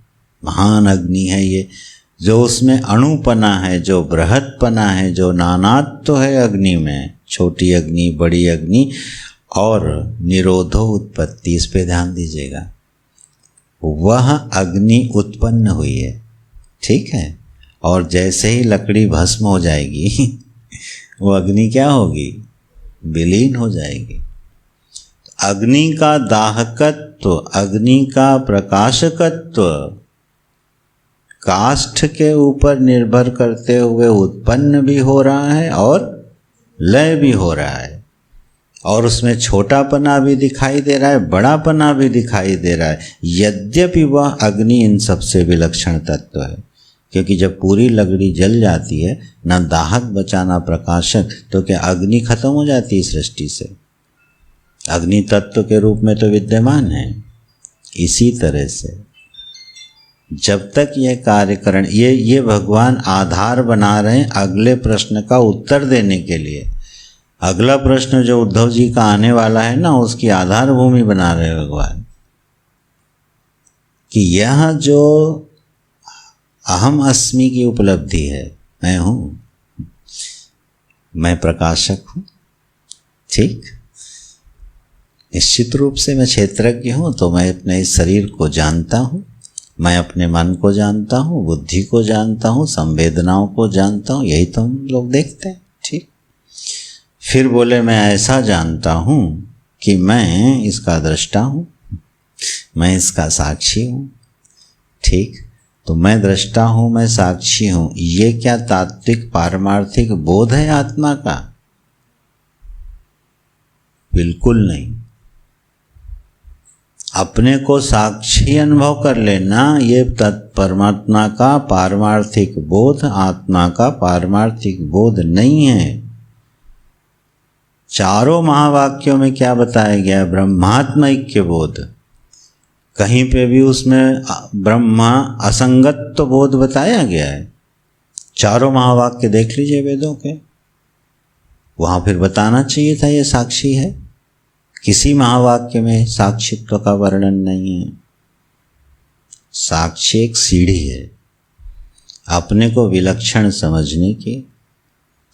महान अग्नि है। ये जो उसमें अणुपना है, जो बृहत्पना है, जो नानात्व है अग्नि में, छोटी अग्नि, बड़ी अग्नि और निरोधो उत्पत्ति, इस पे ध्यान दीजिएगा। वह अग्नि उत्पन्न हुई है, ठीक है। और जैसे ही लकड़ी भस्म हो जाएगी वो अग्नि क्या होगी? विलीन हो जाएगी। अग्नि का दाहकत्व, अग्नि का प्रकाशकत्व काष्ठ के ऊपर निर्भर करते हुए उत्पन्न भी हो रहा है और लय भी हो रहा है, और उसमें छोटापना भी दिखाई दे रहा है, बड़ापना भी दिखाई दे रहा है। यद्यपि वह अग्नि इन सबसे विलक्षण तत्व है, क्योंकि जब पूरी लकड़ी जल जाती है, ना दाहक बचा ना प्रकाशक, तो क्या अग्नि खत्म हो जाती है सृष्टि से? अग्नि तत्व के रूप में तो विद्यमान है। इसी तरह से जब तक यह कार्यकरण, ये भगवान आधार बना रहे हैं अगले प्रश्न का उत्तर देने के लिए। अगला प्रश्न जो उद्धव जी का आने वाला है ना, उसकी आधार भूमि बना रहे हैं भगवान, कि यह जो अहम अस्मि की उपलब्धि है, मैं हूँ, मैं प्रकाशक हूँ, ठीक। निश्चित रूप से मैं क्षेत्रज्ञ हूँ, तो मैं अपने इस शरीर को जानता हूँ, मैं अपने मन को जानता हूँ, बुद्धि को जानता हूँ, संवेदनाओं को जानता हूँ, यही तो हम लोग देखते हैं, ठीक। फिर बोले मैं ऐसा जानता हूँ कि मैं इसका दृष्टा हूँ, मैं इसका साक्षी हूँ, ठीक। तो मैं दृष्टा हूँ, मैं साक्षी हूँ, ये क्या तात्विक पारमार्थिक बोध है आत्मा का? बिल्कुल नहीं। अपने को साक्षी अनुभव कर लेना, ये परमात्मा का पारमार्थिक बोध, आत्मा का पारमार्थिक बोध नहीं है। चारों महावाक्यों में क्या बताया गया है? ब्रह्मात्म ऐक्य बोध। कहीं पे भी उसमें ब्रह्मा असंगत्व बोध बताया गया है? चारों महावाक्य देख लीजिए वेदों के, वहां फिर बताना चाहिए था ये साक्षी है। किसी महावाक्य में साक्षित्व का वर्णन नहीं है। साक्षी एक सीढ़ी है अपने को विलक्षण समझने की,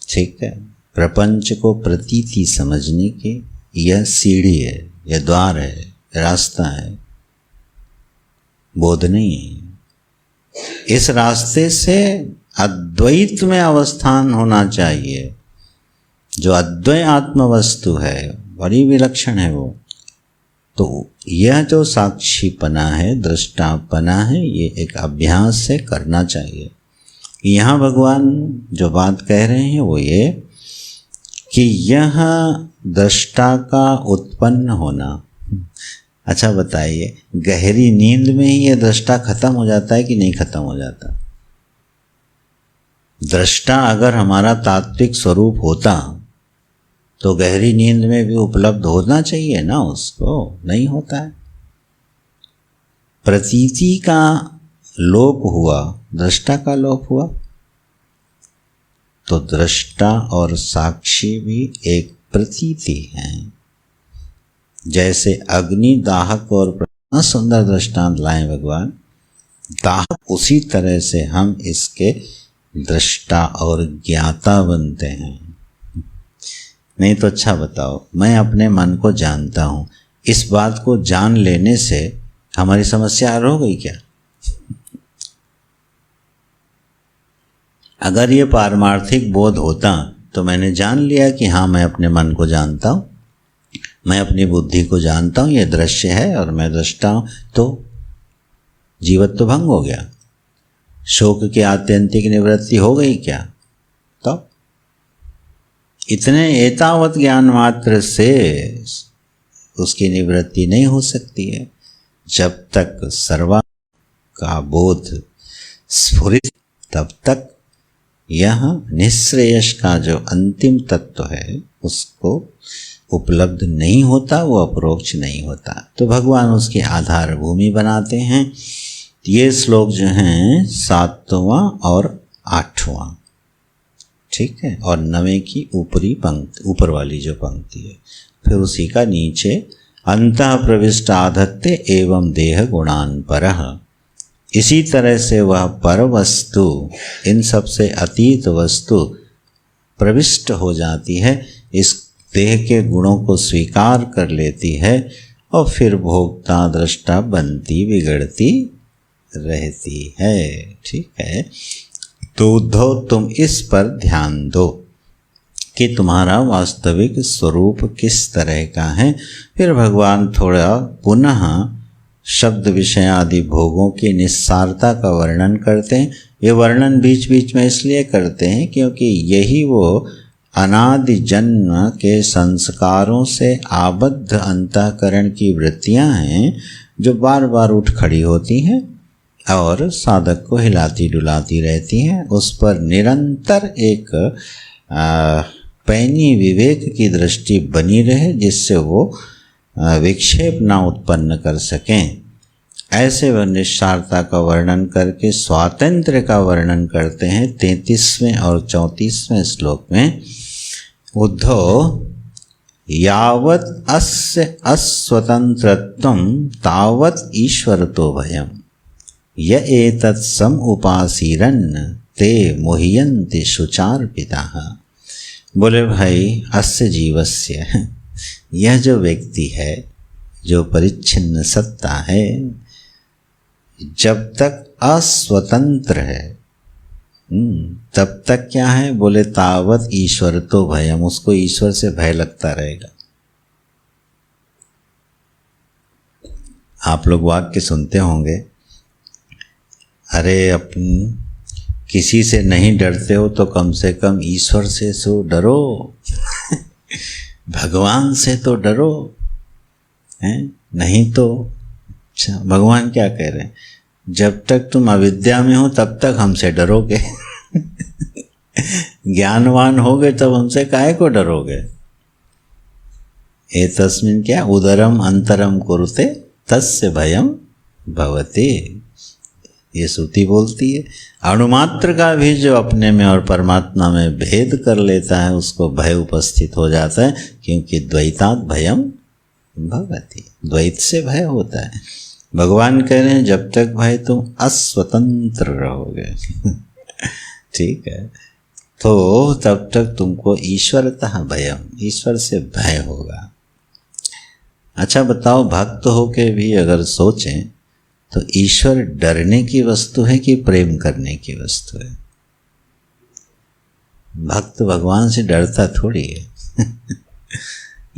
ठीक है, प्रपंच को प्रतीति समझने की। यह सीढ़ी है, यह द्वार है, रास्ता है, बोध नहीं है। इस रास्ते से अद्वैत में अवस्थान होना चाहिए। जो अद्वैत आत्म वस्तु है, बड़ी विलक्षण है वो। तो यह जो साक्षीपना है, दृष्टापना है, ये एक अभ्यास से करना चाहिए। यहाँ भगवान जो बात कह रहे हैं वो ये कि यह दृष्टा का उत्पन्न होना। अच्छा बताइए, गहरी नींद में ही यह दृष्टा खत्म हो जाता है कि नहीं खत्म हो जाता? दृष्टा अगर हमारा तात्विक स्वरूप होता तो गहरी नींद में भी उपलब्ध होना चाहिए ना, उसको नहीं होता है। प्रतीति का लोप हुआ, दृष्टा का लोप हुआ, तो दृष्टा और साक्षी भी एक प्रतीति हैं। जैसे अग्नि दाहक और सुंदर दृष्टांत लाए भगवान, दाहक, उसी तरह से हम इसके दृष्टा और ज्ञाता बनते हैं। नहीं तो अच्छा बताओ, मैं अपने मन को जानता हूँ, इस बात को जान लेने से हमारी समस्या हल हो गई क्या? अगर ये पारमार्थिक बोध होता तो मैंने जान लिया कि हाँ, मैं अपने मन को जानता हूँ, मैं अपनी बुद्धि को जानता हूँ, ये दृश्य है और मैं दृष्टा हूँ, तो जीवत्व भंग हो गया, शोक की आत्यंतिक निवृत्ति हो गई क्या? तो इतने एतावत ज्ञान मात्र से उसकी निवृत्ति नहीं हो सकती है जब तक सर्वा का बोध स्फुरित, तब तक यह निःश्रेयस का जो अंतिम तत्व है उसको उपलब्ध नहीं होता, वो अपरोक्ष नहीं होता। तो भगवान उसकी आधार भूमि बनाते हैं ये श्लोक जो हैं 7वां और 8वां, ठीक है, और 9वें की ऊपरी पंक्ति, ऊपर वाली जो पंक्ति है, फिर उसी का नीचे अंतः प्रविष्ट आधत्ते एवं देह गुणान परः। इसी तरह से वह पर वस्तु इन सब से अतीत वस्तु प्रविष्ट हो जाती है, इस देह के गुणों को स्वीकार कर लेती है और फिर भोक्ता दृष्टा बनती बिगड़ती रहती है। ठीक है, तो उद्धव तुम इस पर ध्यान दो कि तुम्हारा वास्तविक स्वरूप किस तरह का है। फिर भगवान थोड़ा पुनः शब्द विषय आदि भोगों की निस्सारता का वर्णन करते हैं। ये वर्णन बीच बीच में इसलिए करते हैं क्योंकि यही वो अनादि जन्म के संस्कारों से आबद्ध अंतःकरण की वृत्तियां हैं जो बार बार उठ खड़ी होती हैं और साधक को हिलाती डुलाती रहती हैं। उस पर निरंतर एक पैनी विवेक की दृष्टि बनी रहे जिससे वो विक्षेप ना उत्पन्न कर सकें। ऐसे वह निस्सारता का वर्णन करके स्वातंत्र्य का वर्णन करते हैं 33वें और 34वें श्लोक में। उद्धव यावत् अस्य अस्वतंत्रत्वं तावत् ईश्वरतो भयम् य एतत् सम उपासीरन् ते मुह्यन्ति शुचार्पिताः। बोले भाई अस्य जीवस्य, यह जो व्यक्ति है, जो परिच्छिन्न सत्ता है, जब तक अस्वतंत्र है तब तक क्या है, बोले तावत ईश्वर तो भयम, उसको ईश्वर से भय लगता रहेगा। आप लोग वाक्य सुनते होंगे, अरे अपन किसी से नहीं डरते हो तो कम से कम ईश्वर से तो डरो भगवान से तो डरो, हैं? नहीं तो अच्छा, भगवान क्या कह रहे हैं, जब तक तुम अविद्या में हो तब तक हमसे डरोगे ज्ञानवान होगे तब हमसे काहे को डरोगे। एतस्मिन् क्या उदरम अंतरम कुरुते तस्य भयम भवते, ये श्रुति बोलती है। अणुमात्र का भी जो अपने में और परमात्मा में भेद कर लेता है उसको भय उपस्थित हो जाता है, क्योंकि द्वैतात् भयम भवति, द्वैत से भय होता है। भगवान कह रहे हैं जब तक भाई तुम अस्वतंत्र रहोगे ठीक है, तो तब तक तुमको ईश्वरतः भयम, ईश्वर से भय होगा। अच्छा बताओ, भक्त होके भी अगर सोचें तो ईश्वर डरने की वस्तु है कि प्रेम करने की वस्तु है। भक्त भगवान से डरता थोड़ी है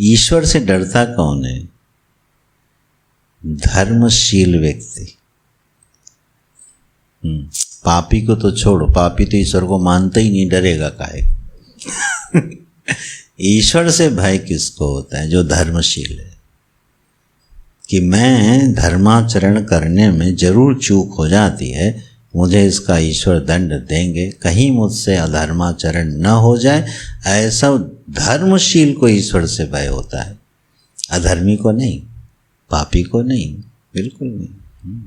ईश्वर से डरता कौन है, धर्मशील व्यक्ति। पापी को तो छोड़ो, पापी तो ईश्वर को मानता ही नहीं, डरेगा काहे ईश्वर से भय किसको होता है, जो धर्मशील है, कि मैं धर्माचरण करने में जरूर चूक हो जाती है, मुझे इसका ईश्वर दंड देंगे, कहीं मुझसे अधर्माचरण न हो जाए, ऐसा धर्मशील को ईश्वर से भय होता है, अधर्मी को नहीं, पापी को नहीं, बिल्कुल नहीं।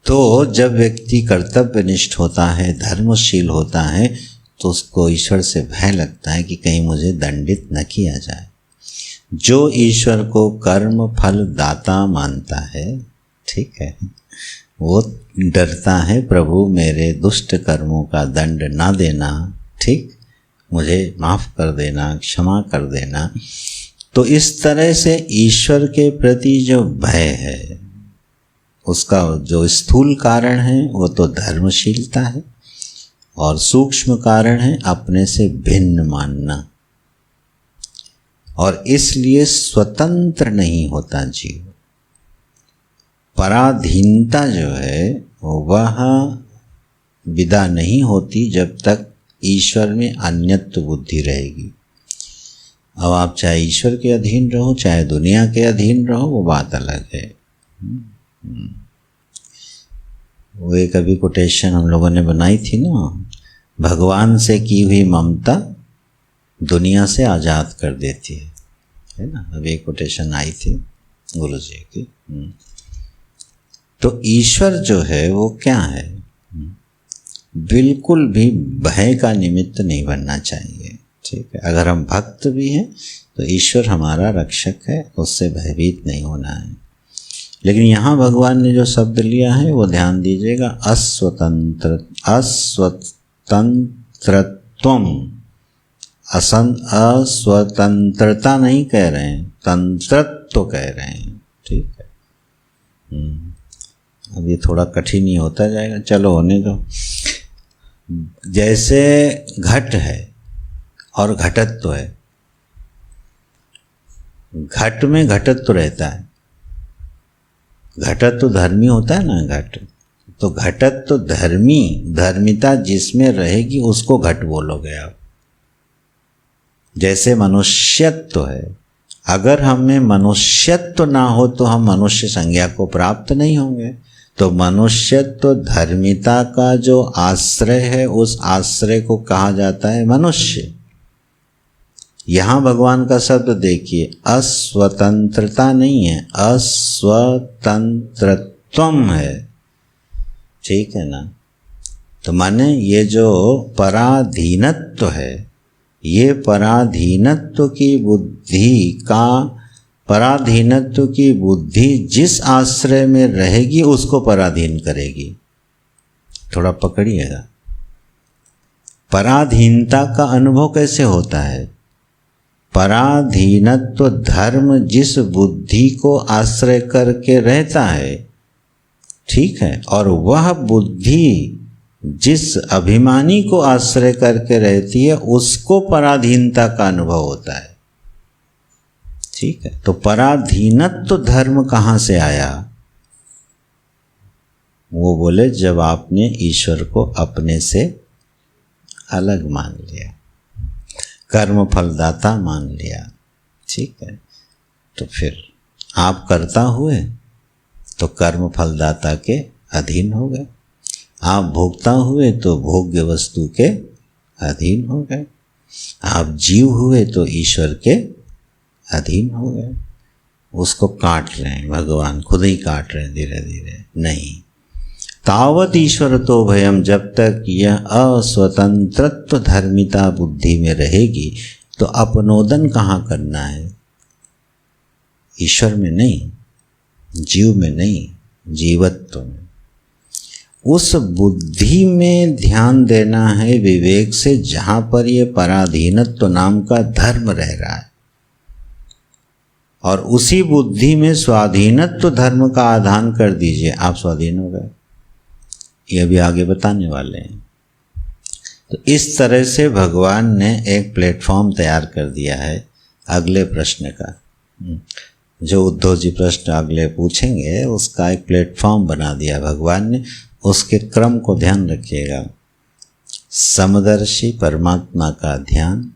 तो जब व्यक्ति कर्तव्यनिष्ठ होता है, धर्मशील होता है, तो उसको ईश्वर से भय लगता है कि कहीं मुझे दंडित न किया जाए। जो ईश्वर को कर्म फल दाता मानता है, ठीक है, वो डरता है प्रभु मेरे दुष्ट कर्मों का दंड ना देना, ठीक, मुझे माफ़ कर देना, क्षमा कर देना। तो इस तरह से ईश्वर के प्रति जो भय है उसका जो स्थूल कारण है वो तो धर्मशीलता है, और सूक्ष्म कारण है अपने से भिन्न मानना, और इसलिए स्वतंत्र नहीं होता जीव। पराधीनता जो है वह विदा नहीं होती जब तक ईश्वर में अन्यत्व बुद्धि रहेगी। अब आप चाहे ईश्वर के अधीन रहो चाहे दुनिया के अधीन रहो, वो बात अलग है। वो एक अभी कोटेशन हम लोगों ने बनाई थी ना, भगवान से की हुई ममता दुनिया से आज़ाद कर देती है ना, अभी एक कोटेशन आई थी गुरु जी की। तो ईश्वर जो है वो क्या है, बिल्कुल भी भय का निमित्त नहीं बनना चाहिए। ठीक है, अगर हम भक्त भी हैं तो ईश्वर हमारा रक्षक है, उससे भयभीत नहीं होना है। लेकिन यहाँ भगवान ने जो शब्द लिया है वो ध्यान दीजिएगा, अस्वतंत्रत्वम, अस्वतंत्रता नहीं कह रहे हैं, तंत्रत्व कह रहे हैं। ठीक है, अब ये थोड़ा कठिन ही होता जाएगा, चलो होने दो। जैसे घट है और घटत्व है, घट में घटत्व रहता है, घटत्व धर्मी होता है ना घट, तो घटत्व धर्मी, धर्मिता जिसमें रहेगी उसको घट बोलोगे आप। जैसे मनुष्यत्व है, अगर हमें मनुष्यत्व ना हो तो हम मनुष्य संज्ञा को प्राप्त नहीं होंगे। तो मनुष्यत्व धर्मिता का जो आश्रय है, उस आश्रय को कहा जाता है मनुष्य। यहाँ भगवान का शब्द देखिए, अस्वतंत्रता नहीं है, अस्वतंत्रत्वम है। ठीक है ना, तो माने ये जो पराधीनत्व है, ये पराधीनत्व की बुद्धि का, पराधीनत्व की बुद्धि जिस आश्रय में रहेगी उसको पराधीन करेगी। थोड़ा पकड़िएगा, पराधीनता का अनुभव कैसे होता है? पराधीनत्व धर्म जिस बुद्धि को आश्रय करके रहता है, ठीक है, और वह बुद्धि जिस अभिमानी को आश्रय करके रहती है उसको पराधीनता का अनुभव होता है। ठीक है, तो पराधीनत्व धर्म कहाँ से आया? वो बोले जब आपने ईश्वर को अपने से अलग मान लिया, कर्म फलदाता मान लिया। ठीक है, तो फिर आप कर्ता हुए तो कर्म फलदाता के अधीन हो गए, आप भोक्ता हुए तो भोग्य वस्तु के अधीन हो गए, आप जीव हुए तो ईश्वर के अधीन हो गए। उसको काट रहे हैं भगवान, खुद ही काट रहे हैं धीरे धीरे। नहीं, तावत ईश्वर तो भयम, जब तक यह अस्वतंत्रत्व धर्मिता बुद्धि में रहेगी तो अपनोदन कहाँ करना है? ईश्वर में नहीं, जीव में नहीं, जीवत्व में। उस बुद्धि में ध्यान देना है विवेक से, जहाँ पर ये पराधीनत्व नाम का धर्म रह रहा है, और उसी बुद्धि में स्वाधीनत्व धर्म का आधान कर दीजिए, आप स्वाधीन हो गए। ये अभी आगे बताने वाले हैं। तो इस तरह से भगवान ने एक प्लेटफॉर्म तैयार कर दिया है अगले प्रश्न का। जो उद्धव जी प्रश्न अगले पूछेंगे उसका एक प्लेटफॉर्म बना दिया भगवान ने। उसके क्रम को ध्यान रखिएगा। समदर्शी परमात्मा का ध्यान,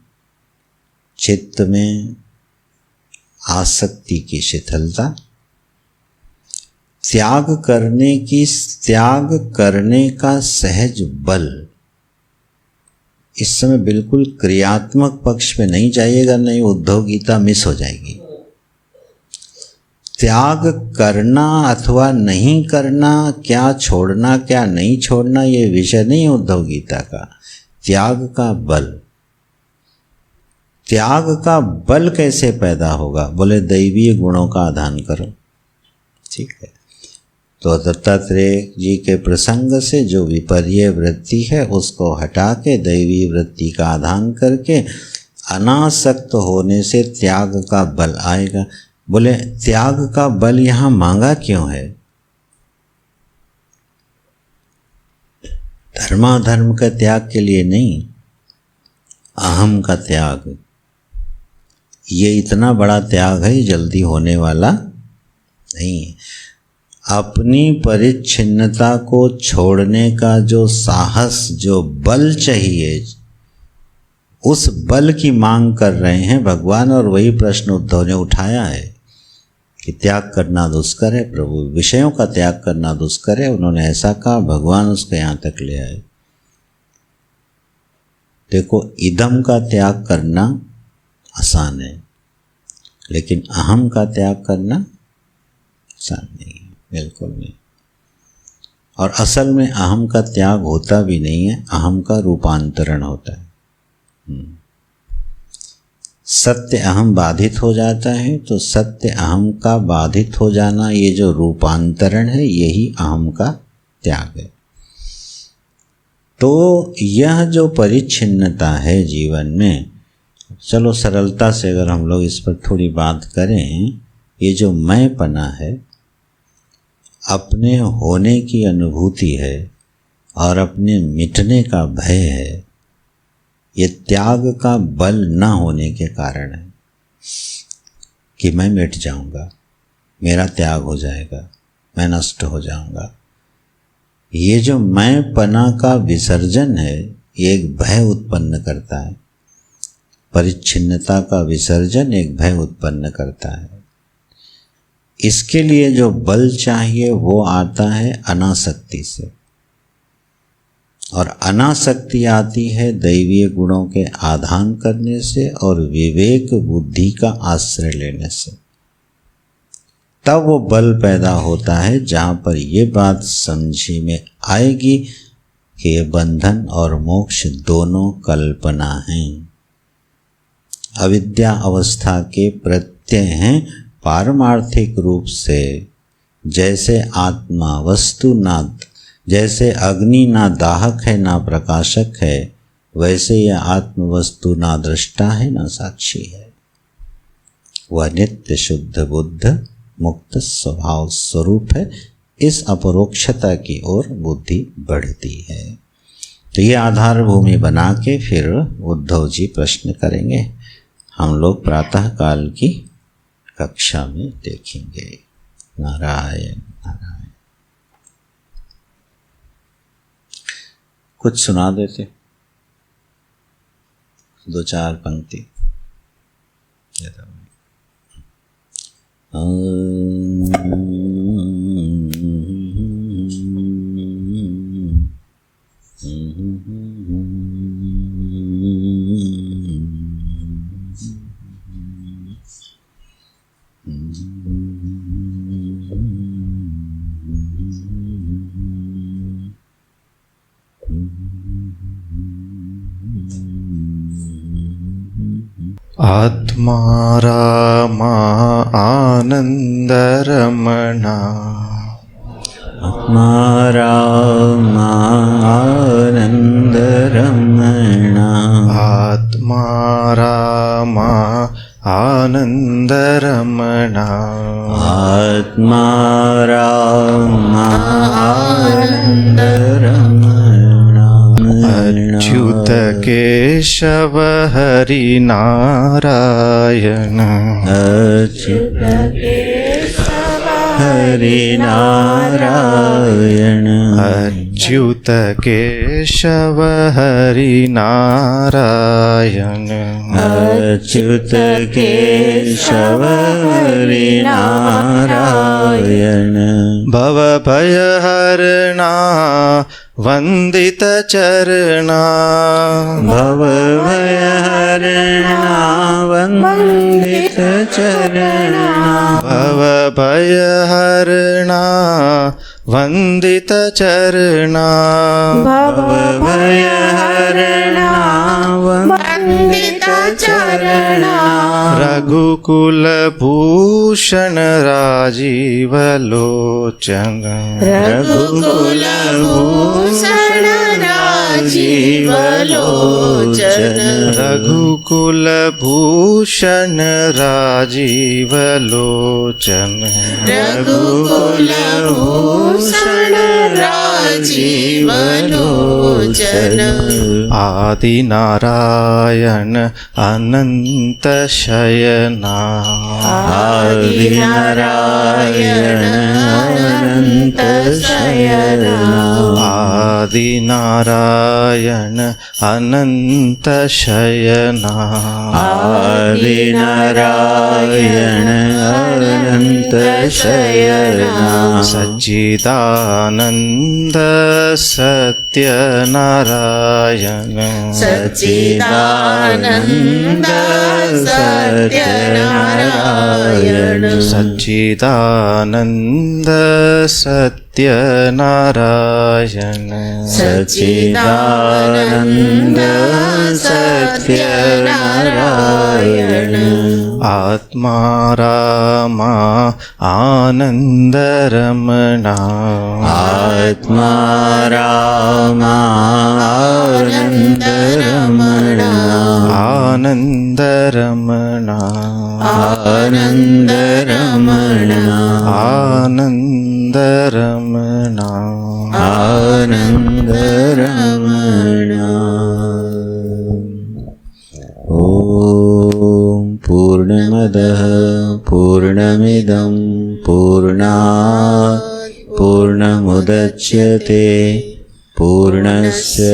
चित्त में आसक्ति की शिथिलता, त्याग करने का सहज बल। इस समय बिल्कुल क्रियात्मक पक्ष पे नहीं जाइएगा, नहीं उद्धव गीता मिस हो जाएगी। त्याग करना अथवा नहीं करना, क्या छोड़ना क्या नहीं छोड़ना, ये विषय नहीं है उद्धव गीता का। त्याग का बल, त्याग का बल कैसे पैदा होगा? बोले दैवीय गुणों का आधान करो। ठीक है, तो दत्तात्रेय जी के प्रसंग से जो विपर्य वृत्ति है उसको हटा के दैवी वृत्ति का आधान करके अनासक्त होने से त्याग का बल आएगा। बोले त्याग का बल यहाँ मांगा क्यों है? धर्माधर्म का त्याग के लिए नहीं, अहम का त्याग। ये इतना बड़ा त्याग है, जल्दी होने वाला नहीं है। अपनी परिच्छिन्नता को छोड़ने का जो साहस, जो बल चाहिए, उस बल की मांग कर रहे हैं भगवान। और वही प्रश्न उद्धव ने उठाया है कि त्याग करना दुष्कर है प्रभु, विषयों का त्याग करना दुष्कर है। उन्होंने ऐसा कहा, भगवान उसको यहाँ तक ले आए। देखो, इदम का त्याग करना आसान है, लेकिन अहम का त्याग करना आसान नहीं है, बिल्कुल नहीं। और असल में अहम का त्याग होता भी नहीं है, अहम का रूपांतरण होता है। सत्य अहम बाधित हो जाता है, तो सत्य अहम का बाधित हो जाना, ये जो रूपांतरण है, यही अहम का त्याग है। तो यह जो परिच्छिन्नता है जीवन में, चलो सरलता से अगर हम लोग इस पर थोड़ी बात करें, ये जो मैंपना है, अपने होने की अनुभूति है और अपने मिटने का भय है, ये त्याग का बल न होने के कारण है कि मैं मिट जाऊंगा, मेरा त्याग हो जाएगा, मैं नष्ट हो जाऊंगा। ये जो मैंपना का विसर्जन है, ये एक भय उत्पन्न करता है। परिच्छिन्नता का विसर्जन एक भय उत्पन्न करता है। इसके लिए जो बल चाहिए वो आता है अनासक्ति से, और अनासक्ति आती है दैवीय गुणों के आधान करने से और विवेक बुद्धि का आश्रय लेने से। तब वो बल पैदा होता है जहाँ पर ये बात समझी में आएगी कि ये बंधन और मोक्ष दोनों कल्पना हैं, अविद्या अवस्था के प्रत्यय हैं। पारमार्थिक रूप से जैसे आत्मा वस्तु ना, जैसे अग्नि ना दाहक है ना प्रकाशक है, वैसे यह आत्म वस्तु ना दृष्टा है ना साक्षी है। वह नित्य शुद्ध बुद्ध मुक्त स्वभाव स्वरूप है। इस अपरोक्षता की ओर बुद्धि बढ़ती है। तो ये आधार भूमि बना के फिर उद्धव जी प्रश्न करेंगे, हम लोग प्रातः काल की कक्षा में देखेंगे। नारायण नारायण। कुछ सुना देते, 2-4 पंक्ति। आत्मा रामा आनंदरमणा, आत्मा रामा आनंदरमणा, आत्मा रामा आनंदरमणा, आत्मा रामा आनंदरमणा। अच्युत केशव हरि नारायण, अच्युत केशव हरि नारायण, अच्युत केशव हरि नारायण, अच्युत केशव हरि नारायण। भवभयहरणा वंदित चरणा, भवभयहरणा वंदित चरणा, भवभयहरणा वंदित चरणा, भवभयहरणा वंदित चरणा। रघुकुल भूषण राजीव लोचन, रघुकुल भूषण राजीव लोचन, रघुकुल भूषण राजीव लोचन, रघुकुल भूषण राजीव लोचन। आदि नारायण अनंत शयना, आदि नारायण अनंत शयना, आदि नारायण अनंत शयना, आदि नारायण अनंत शयना, सच्चिदानंद सत्य नारायण, सच्चिदानंद सत्य नारायण, सच्चिदानंद सत्य सत्यनारायण सच्चिदानन्द सत्यनारायण आत्मा रामा आनन्दरमणा आत्मा रामानन्दरमणा आनन्दरमणा आनन्दरमणा आनन्दरमणा आनन्दरमणा ॐ पूर्णमदः पूर्णमिदं पूर्णात् पूर्णमुदच्यते पूर्णस्य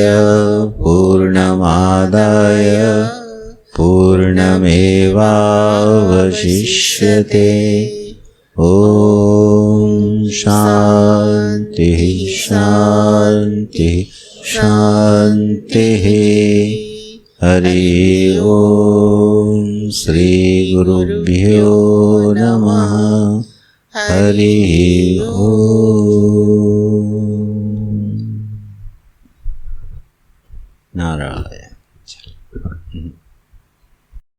पूर्णमादाय पूर्णमेवावशिष्यते ॐ शान्तिः शान्तिः शान्तिः हरि ओम श्री गुरुभ्यो नमः हरि ओम नारायण।